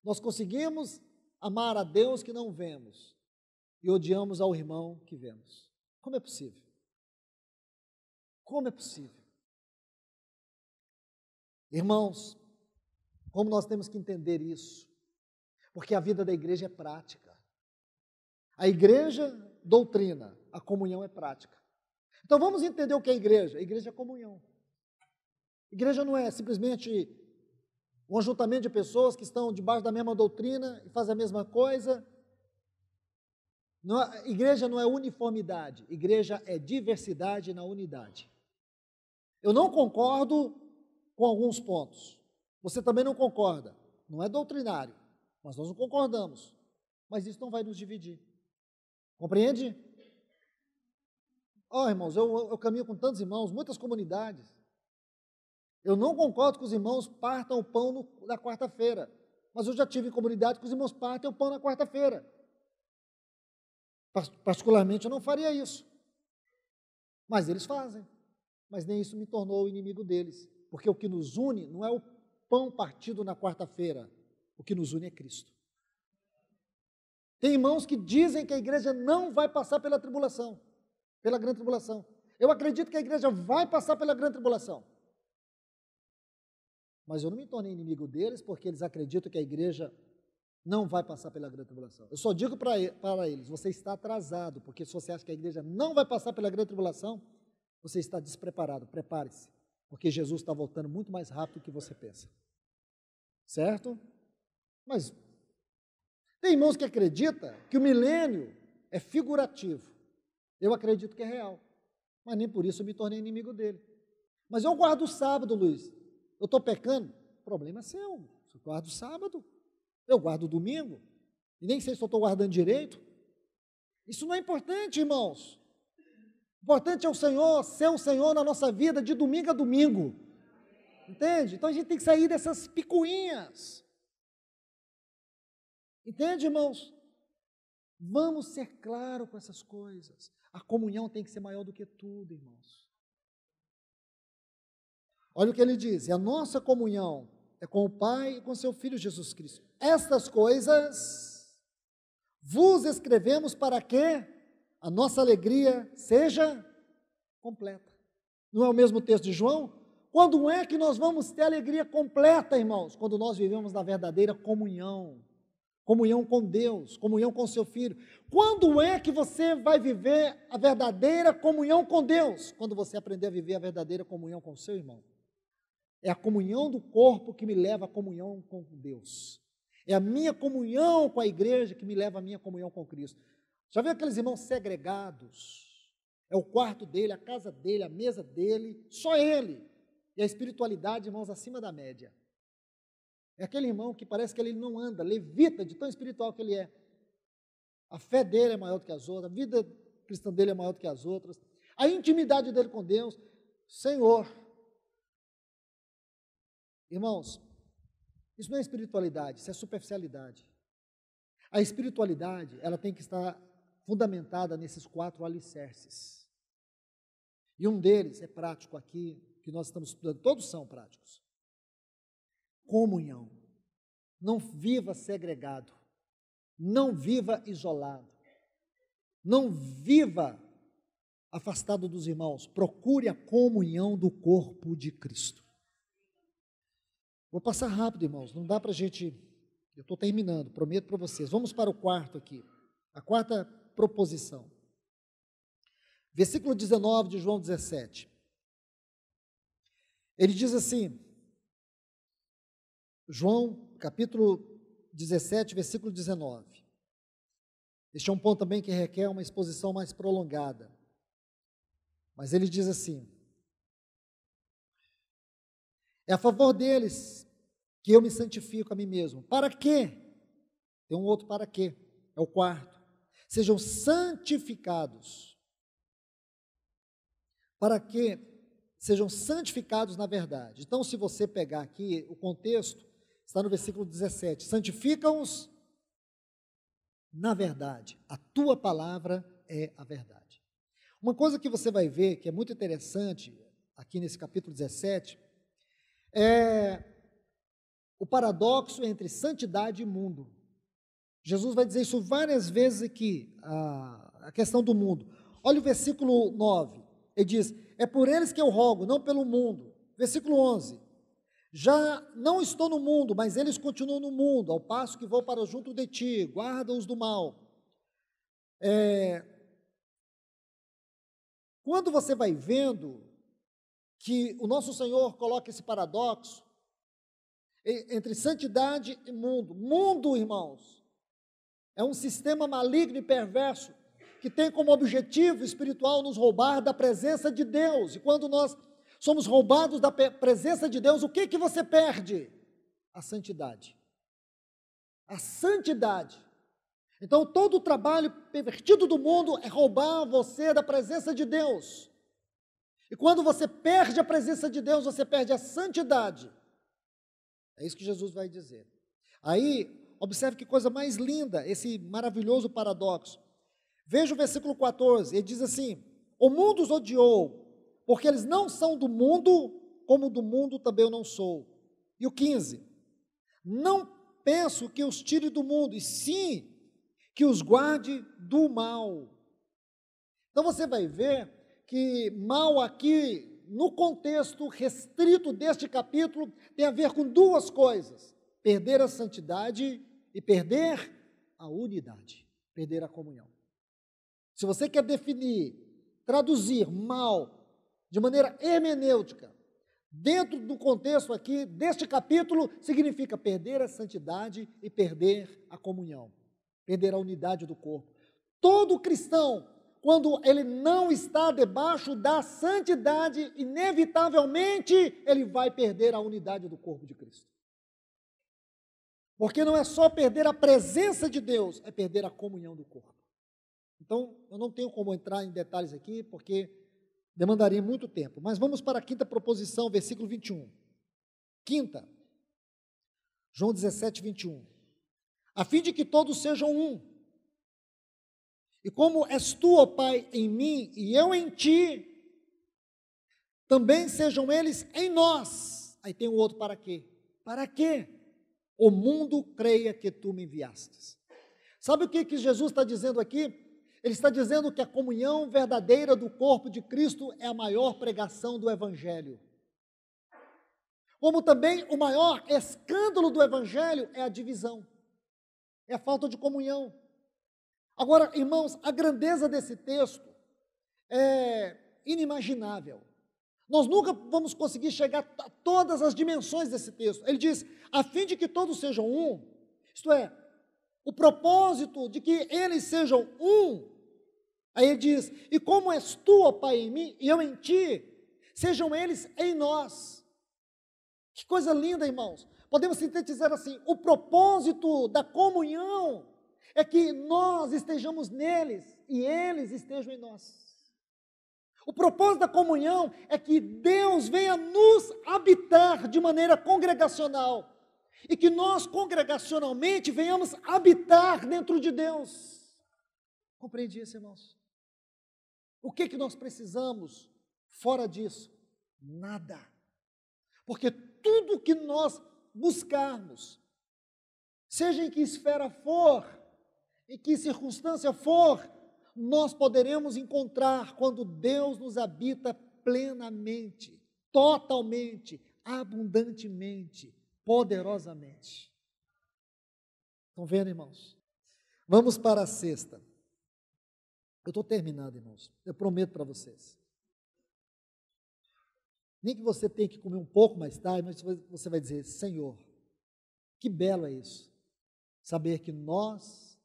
Speaker 1: nós conseguimos amar a Deus que não vemos e odiamos ao irmão que vemos. Como é possível? Como é possível? Irmãos, como nós temos que entender isso? Porque a vida da igreja é prática. A igreja doutrina, a comunhão é prática. Então vamos entender o que é igreja. A igreja é comunhão. Igreja não é simplesmente um ajuntamento de pessoas que estão debaixo da mesma doutrina e fazem a mesma coisa. Não, igreja não é uniformidade, igreja é diversidade na unidade. Eu não concordo com alguns pontos, você também não concorda, não é doutrinário, mas nós não concordamos, mas isso não vai nos dividir, compreende? Irmãos, eu caminho com tantos irmãos, muitas comunidades, eu não concordo que os irmãos partam o pão na quarta-feira, mas eu já tive comunidade que os irmãos partem o pão na quarta-feira. Particularmente eu não faria isso, mas eles fazem, mas nem isso me tornou o inimigo deles, porque o que nos une não é o pão partido na quarta-feira, o que nos une é Cristo. Tem irmãos que dizem que a igreja não vai passar pela tribulação, pela grande tribulação. Eu acredito que a igreja vai passar pela grande tribulação, mas eu não me tornei inimigo deles porque eles acreditam que a igreja não vai passar pela grande tribulação. Eu só digo para eles, você está atrasado, porque se você acha que a igreja não vai passar pela grande tribulação, você está despreparado, prepare-se, porque Jesus está voltando muito mais rápido do que você pensa. Certo? Mas tem irmãos que acreditam que o milênio é figurativo. Eu acredito que é real, mas nem por isso eu me tornei inimigo dele. Mas eu guardo o sábado, Luiz. Eu estou pecando? O problema é seu. Eu guardo o sábado. Eu guardo o domingo, e nem sei se eu estou guardando direito. Isso não é importante, irmãos. O importante é o Senhor, ser o Senhor na nossa vida de domingo a domingo. Entende? Então a gente tem que sair dessas picuinhas. Entende, irmãos? Vamos ser claros com essas coisas. A comunhão tem que ser maior do que tudo, irmãos. Olha o que ele diz, a nossa comunhão é com o Pai e com seu Filho Jesus Cristo. Estas coisas vos escrevemos para que a nossa alegria seja completa. Não é o mesmo texto de João? Quando é que nós vamos ter alegria completa, irmãos? Quando nós vivemos na verdadeira comunhão. Comunhão com Deus, comunhão com seu Filho. Quando é que você vai viver a verdadeira comunhão com Deus? Quando você aprender a viver a verdadeira comunhão com o seu irmão. É a comunhão do corpo que me leva à comunhão com Deus. É a minha comunhão com a igreja que me leva à minha comunhão com Cristo. Já viu aqueles irmãos segregados? É o quarto dele, a casa dele, a mesa dele, só ele. E a espiritualidade, irmãos, acima da média. É aquele irmão que parece que ele não anda, levita de tão espiritual que ele é. A fé dele é maior do que as outras, a vida cristã dele é maior do que as outras. A intimidade dele com Deus, Senhor, Irmãos, isso não é espiritualidade, isso é superficialidade. A espiritualidade, ela tem que estar fundamentada nesses 4 alicerces. E um deles é prático aqui, que nós estamos estudando, todos são práticos. Comunhão. Não viva segregado, não viva isolado, não viva afastado dos irmãos, procure a comunhão do corpo de Cristo. Vou passar rápido, irmãos, não dá para a gente, eu estou terminando, prometo para vocês. Vamos para o quarto aqui, a quarta proposição. Versículo 19 de João 17. Ele diz assim, João, capítulo 17, versículo 19. Este é um ponto também que requer uma exposição mais prolongada. Mas ele diz assim: é a favor deles que eu me santifico a mim mesmo. Para quê? Tem um outro para quê? É o quarto. Sejam santificados. Para que sejam santificados na verdade. Então, se você pegar aqui o contexto, está no versículo 17. Santificam-os na verdade. A tua palavra é a verdade. Uma coisa que você vai ver, que é muito interessante, aqui nesse capítulo 17, é o paradoxo entre santidade e mundo. Jesus vai dizer isso várias vezes aqui, a questão do mundo. Olha o versículo 9, ele diz, é por eles que eu rogo, não pelo mundo. Versículo 11, já não estou no mundo, mas eles continuam no mundo, ao passo que vou para junto de ti, guarda-os do mal. Quando você vai vendo que o nosso Senhor coloca esse paradoxo entre santidade e mundo. Mundo, irmãos, é um sistema maligno e perverso que tem como objetivo espiritual nos roubar da presença de Deus. E quando nós somos roubados da presença de Deus, o que que você perde? A santidade. A santidade. Então, todo o trabalho pervertido do mundo é roubar você da presença de Deus. E quando você perde a presença de Deus, você perde a santidade. É isso que Jesus vai dizer. Aí, observe que coisa mais linda, esse maravilhoso paradoxo. Veja o versículo 14, ele diz assim, o mundo os odiou, porque eles não são do mundo, como do mundo também eu não sou. E o 15, não penso que os tire do mundo, e sim que os guarde do mal. Então você vai ver que mal aqui, no contexto restrito deste capítulo, tem a ver com duas coisas: perder a santidade e perder a unidade, perder a comunhão. Se você quer definir, traduzir mal de maneira hermenêutica, dentro do contexto aqui deste capítulo, significa perder a santidade e perder a comunhão, perder a unidade do corpo. Todo cristão, quando ele não está debaixo da santidade, inevitavelmente ele vai perder a unidade do corpo de Cristo. Porque não é só perder a presença de Deus, é perder a comunhão do corpo. Então, eu não tenho como entrar em detalhes aqui, porque demandaria muito tempo. Mas vamos para a quinta proposição, versículo 21. Quinta, João 17, 21. A fim de que todos sejam um. E como és tu, ó Pai, em mim e eu em ti, também sejam eles em nós. Aí tem o outro para quê? Para quê? O mundo creia que tu me enviastes. Sabe o que Jesus está dizendo aqui? Ele está dizendo que a comunhão verdadeira do corpo de Cristo é a maior pregação do Evangelho. Como também o maior escândalo do Evangelho é a divisão, é a falta de comunhão. Agora, irmãos, a grandeza desse texto é inimaginável. Nós nunca vamos conseguir chegar a todas as dimensões desse texto. Ele diz, a fim de que todos sejam um, isto é, o propósito de que eles sejam um. Aí ele diz, e como és tu, ó Pai, em mim, e eu em ti, sejam eles em nós. Que coisa linda, irmãos. Podemos sintetizar assim, o propósito da comunhão é que nós estejamos neles e eles estejam em nós. O propósito da comunhão é que Deus venha nos habitar de maneira congregacional e que nós congregacionalmente venhamos habitar dentro de Deus. Compreende isso, irmãos? O que nós precisamos fora disso? Nada. Porque tudo que nós buscarmos, seja em que esfera for, em que circunstância for, nós poderemos encontrar quando Deus nos habita plenamente, totalmente, abundantemente, poderosamente. Estão vendo, irmãos? Vamos para a sexta. Eu estou terminando, irmãos. Eu prometo para vocês. Nem que você tenha que comer um pouco mais tarde, mas você vai dizer: Senhor, que belo é isso. Saber que nós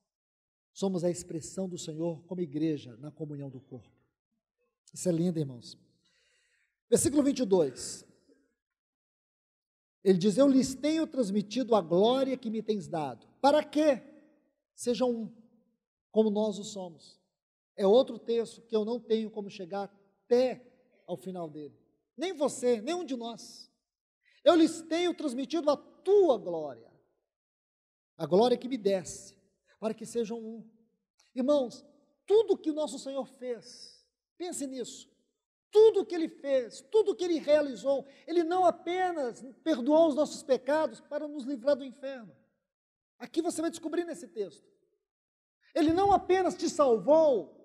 Speaker 1: somos a expressão do Senhor como igreja na comunhão do corpo. Isso é lindo, irmãos. Versículo 22. Ele diz: eu lhes tenho transmitido a glória que me tens dado. Para que sejam um, como nós o somos. É outro texto que eu não tenho como chegar até ao final dele. Nem você, nenhum de nós. Eu lhes tenho transmitido a tua glória. A glória que me desse, para que sejam um. Irmãos, tudo que o nosso Senhor fez, pense nisso, tudo que Ele fez, tudo que Ele realizou, Ele não apenas perdoou os nossos pecados para nos livrar do inferno. Aqui você vai descobrir nesse texto. Ele não apenas te salvou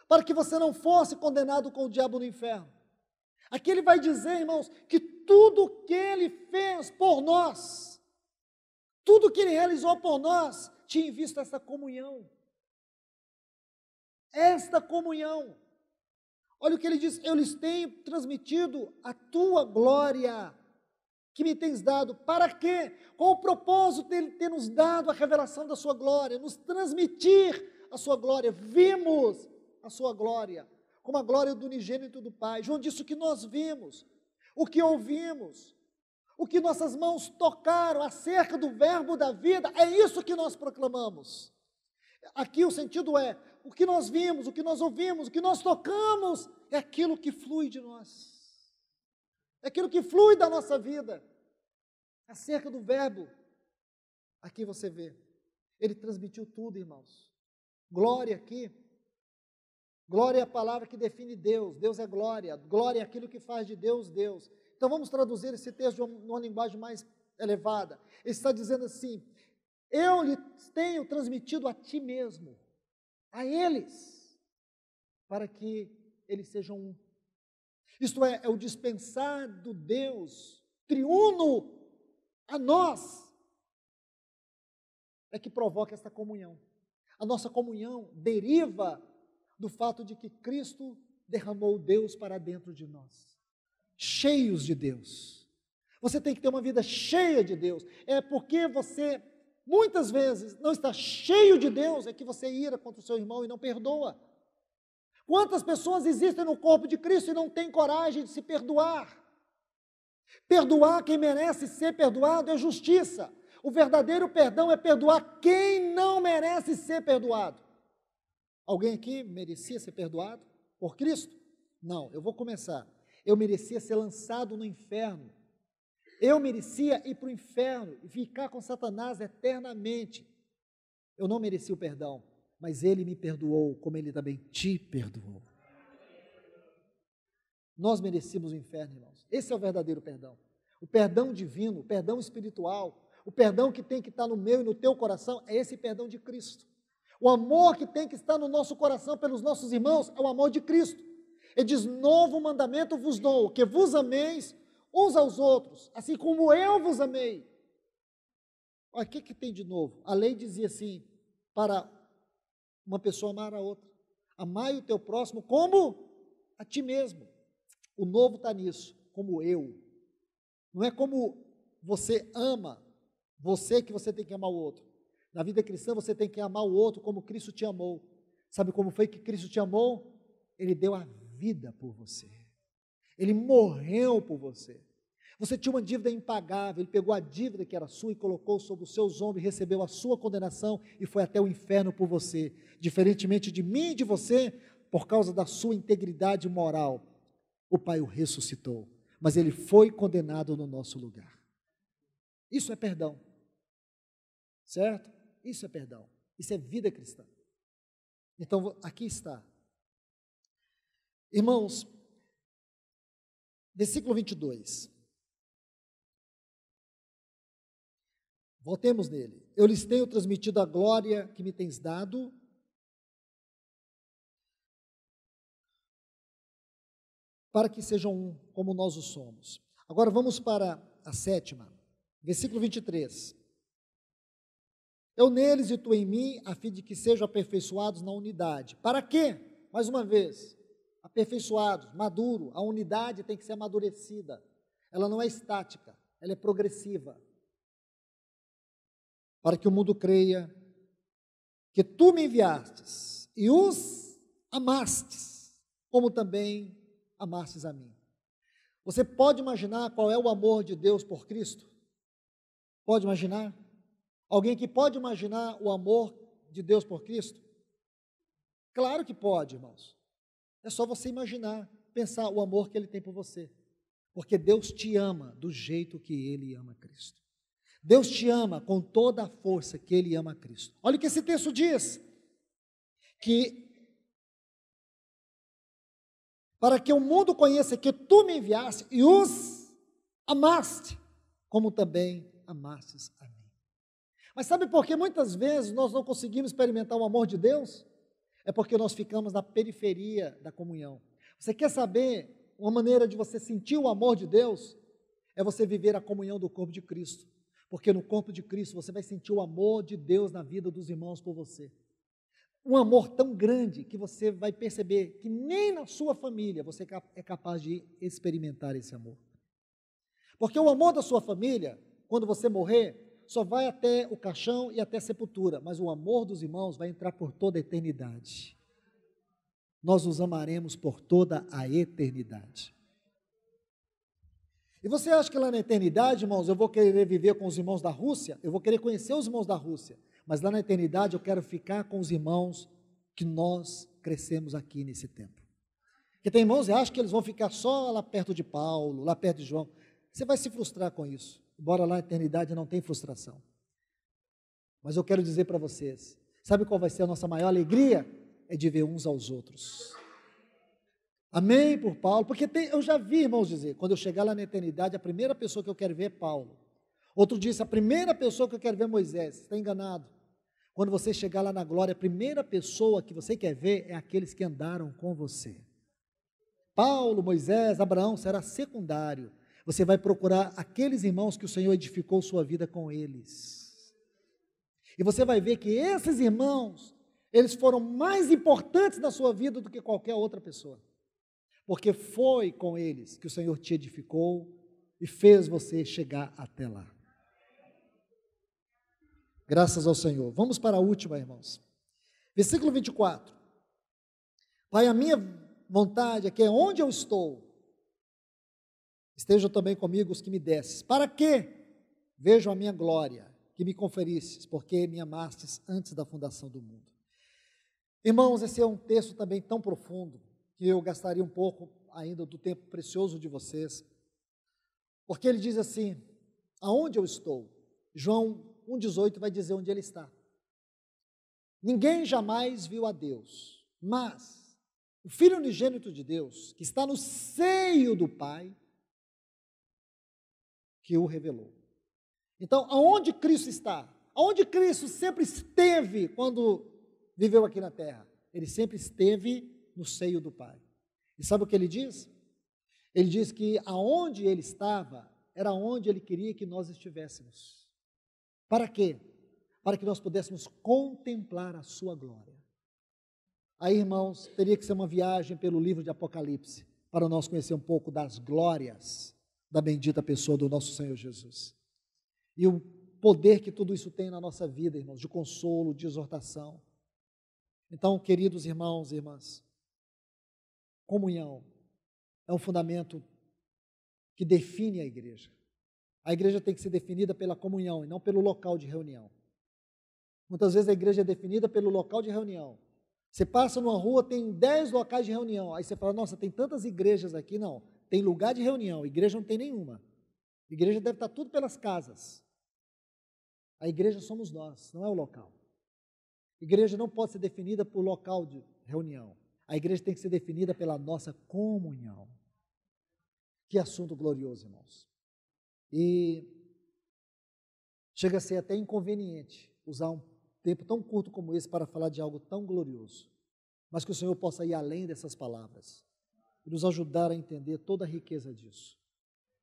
Speaker 1: para que você não fosse condenado com o diabo no inferno. Aqui Ele vai dizer, irmãos, que tudo que Ele fez por nós, tudo que Ele realizou por nós, tinha em vista essa comunhão. Esta comunhão. Olha o que Ele diz: eu lhes tenho transmitido a tua glória, que me tens dado. Para quê? Com o propósito de Ele ter nos dado a revelação da sua glória, nos transmitir a sua glória. Vimos a sua glória, como a glória do unigênito do Pai. João disse: o que nós vimos, o que ouvimos, o que nossas mãos tocaram acerca do verbo da vida, é isso que nós proclamamos. Aqui o sentido é, o que nós vimos, o que nós ouvimos, o que nós tocamos, é aquilo que flui de nós. É aquilo que flui da nossa vida. Acerca do verbo, aqui você vê, Ele transmitiu tudo, irmãos. Glória aqui, glória é a palavra que define Deus. Deus é glória, glória é aquilo que faz de Deus, Deus. Então vamos traduzir esse texto de uma linguagem mais elevada. Ele está dizendo assim: eu lhes tenho transmitido a ti mesmo, a eles, para que eles sejam um. Isto é o dispensar do Deus triuno a nós, é que provoca esta comunhão. A nossa comunhão deriva do fato de que Cristo derramou Deus para dentro de nós. Cheios de Deus. Você tem que ter uma vida cheia de Deus. É porque você, muitas vezes, não está cheio de Deus, é que você ira contra o seu irmão e não perdoa. Quantas pessoas existem no corpo de Cristo e não têm coragem de se perdoar? Perdoar quem merece ser perdoado é justiça. O verdadeiro perdão é perdoar quem não merece ser perdoado. Alguém aqui merecia ser perdoado por Cristo? Não, eu vou começar. Eu merecia ser lançado no inferno. Eu merecia ir para o inferno e ficar com Satanás eternamente. Eu não merecia o perdão, mas Ele me perdoou, como Ele também te perdoou. Nós merecíamos o inferno, irmãos. Esse é o verdadeiro perdão. O perdão divino, o perdão espiritual, o perdão que tem que estar no meu e no teu coração, é esse perdão de Cristo. O amor que tem que estar no nosso coração pelos nossos irmãos é o amor de Cristo. Ele diz: novo mandamento vos dou, que vos ameis uns aos outros, assim como eu vos amei. Olha, o que tem de novo? A lei dizia assim, para uma pessoa amar a outra: amai o teu próximo como a ti mesmo. O novo está nisso, como eu. Não é como você ama, você que você tem que amar o outro. Na vida cristã você tem que amar o outro como Cristo te amou. Sabe como foi que Cristo te amou? Ele deu a vida por você. Ele morreu por você. Você tinha uma dívida impagável, Ele pegou a dívida que era sua e colocou sobre os seus ombros, recebeu a sua condenação e foi até o inferno por você. Diferentemente de mim e de você, por causa da sua integridade moral. o Pai o ressuscitou, mas ele foi condenado no nosso lugar. Isso é perdão, certo? Isso é perdão, isso é vida cristã. Então, aqui está. Irmãos, versículo 22. Voltemos nele. Eu lhes tenho transmitido a glória que me tens dado, para que sejam um, como nós o somos. Agora vamos para a 7ª, versículo 23. Eu neles e tu em mim, a fim de que sejam aperfeiçoados na unidade. Para quê? Mais uma vez, aperfeiçoados, maduro, a unidade tem que ser amadurecida. Ela não é estática, ela é progressiva. Para que o mundo creia que tu me enviastes e os amastes, como também amastes a mim. Você pode imaginar qual é o amor de Deus por Cristo? Pode imaginar? Alguém que pode imaginar o amor de Deus por Cristo? Claro que pode, irmãos. É só você imaginar, pensar o amor que Ele tem por você. Porque Deus te ama do jeito que Ele ama Cristo. Deus te ama com toda a força que Ele ama Cristo. Olha o que esse texto diz, que para que o mundo conheça que tu me enviaste e os amaste, como também amastes a mim. Mas sabe por que muitas vezes nós não conseguimos experimentar o amor de Deus? É porque nós ficamos na periferia da comunhão. Você quer saber uma maneira de você sentir o amor de Deus? É você viver a comunhão do corpo de Cristo. Porque no corpo de Cristo você vai sentir o amor de Deus na vida dos irmãos por você. Um amor tão grande que você vai perceber que nem na sua família você é capaz de experimentar esse amor. Porque o amor da sua família, quando você morrer, só vai até o caixão e até a sepultura, mas o amor dos irmãos vai entrar por toda a eternidade. Nós os amaremos por toda a eternidade. E você acha que lá na eternidade, irmãos, eu vou querer viver com os irmãos da Rússia? Eu vou querer conhecer os irmãos da Rússia, mas lá na eternidade eu quero ficar com os irmãos que nós crescemos aqui nesse tempo. Porque tem irmãos que acham que eles vão ficar só lá perto de Paulo, lá perto de João. Você vai se frustrar com isso. Embora lá na eternidade não tem frustração. Mas eu quero dizer para vocês, sabe qual vai ser a nossa maior alegria? É de ver uns aos outros. Amém por Paulo, porque eu já vi irmãos dizer, quando eu chegar lá na eternidade, a primeira pessoa que eu quero ver é Paulo. Outro disse, a primeira pessoa que eu quero ver é Moisés. Você está enganado. Quando você chegar lá na glória, a primeira pessoa que você quer ver é aqueles que andaram com você. Paulo, Moisés, Abraão será secundário. Você vai procurar aqueles irmãos que o Senhor edificou sua vida com eles. E você vai ver que esses irmãos, eles foram mais importantes na sua vida do que qualquer outra pessoa. Porque foi com eles que o Senhor te edificou e fez você chegar até lá. Graças ao Senhor. Vamos para a última, irmãos. Versículo 24. Pai, a minha vontade é que onde eu estou, estejam também comigo os que me desses. Para que vejam a minha glória, que me conferistes, porque me amastes antes da fundação do mundo. Irmãos, esse é um texto também tão profundo, que eu gastaria um pouco ainda do tempo precioso de vocês, porque ele diz assim, aonde eu estou? João 1,18 vai dizer onde ele está. Ninguém jamais viu a Deus, mas o Filho unigênito de Deus, que está no seio do Pai, que o revelou. Então, aonde Cristo está? Aonde Cristo sempre esteve quando viveu aqui na terra? Ele sempre esteve no seio do Pai. E sabe o que ele diz? Ele diz que aonde ele estava, era onde ele queria que nós estivéssemos. Para quê? Para que nós pudéssemos contemplar a sua glória. Aí, irmãos, teria que ser uma viagem pelo livro de Apocalipse, para nós conhecer um pouco das glórias da bendita pessoa do nosso Senhor Jesus. E o poder que tudo isso tem na nossa vida, irmãos, de consolo, de exortação. Então, queridos irmãos e irmãs, comunhão é um fundamento que define a igreja. A igreja tem que ser definida pela comunhão e não pelo local de reunião. Muitas vezes a igreja é definida pelo local de reunião, Você passa numa rua, tem 10 locais de reunião. Aí você fala, nossa, tem tantas igrejas aqui. Não, tem lugar de reunião, igreja não tem nenhuma. Igreja deve estar tudo pelas casas. A igreja somos nós, não é o local. Igreja não pode ser definida por local de reunião. A igreja tem que ser definida pela nossa comunhão. Que assunto glorioso, irmãos. E chega a ser até inconveniente usar um tempo tão curto como esse para falar de algo tão glorioso. Mas que o Senhor possa ir além dessas palavras e nos ajudar a entender toda a riqueza disso,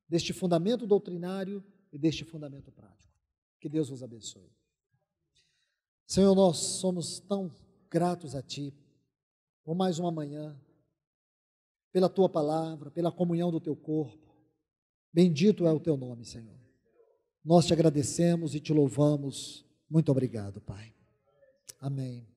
Speaker 1: deste fundamento doutrinário e deste fundamento prático. Que Deus vos abençoe. Senhor, nós somos tão gratos a Ti por mais uma manhã, pela Tua palavra, pela comunhão do Teu corpo. Bendito é o Teu nome, Senhor. Nós te agradecemos e te louvamos. Muito obrigado, Pai. Amém.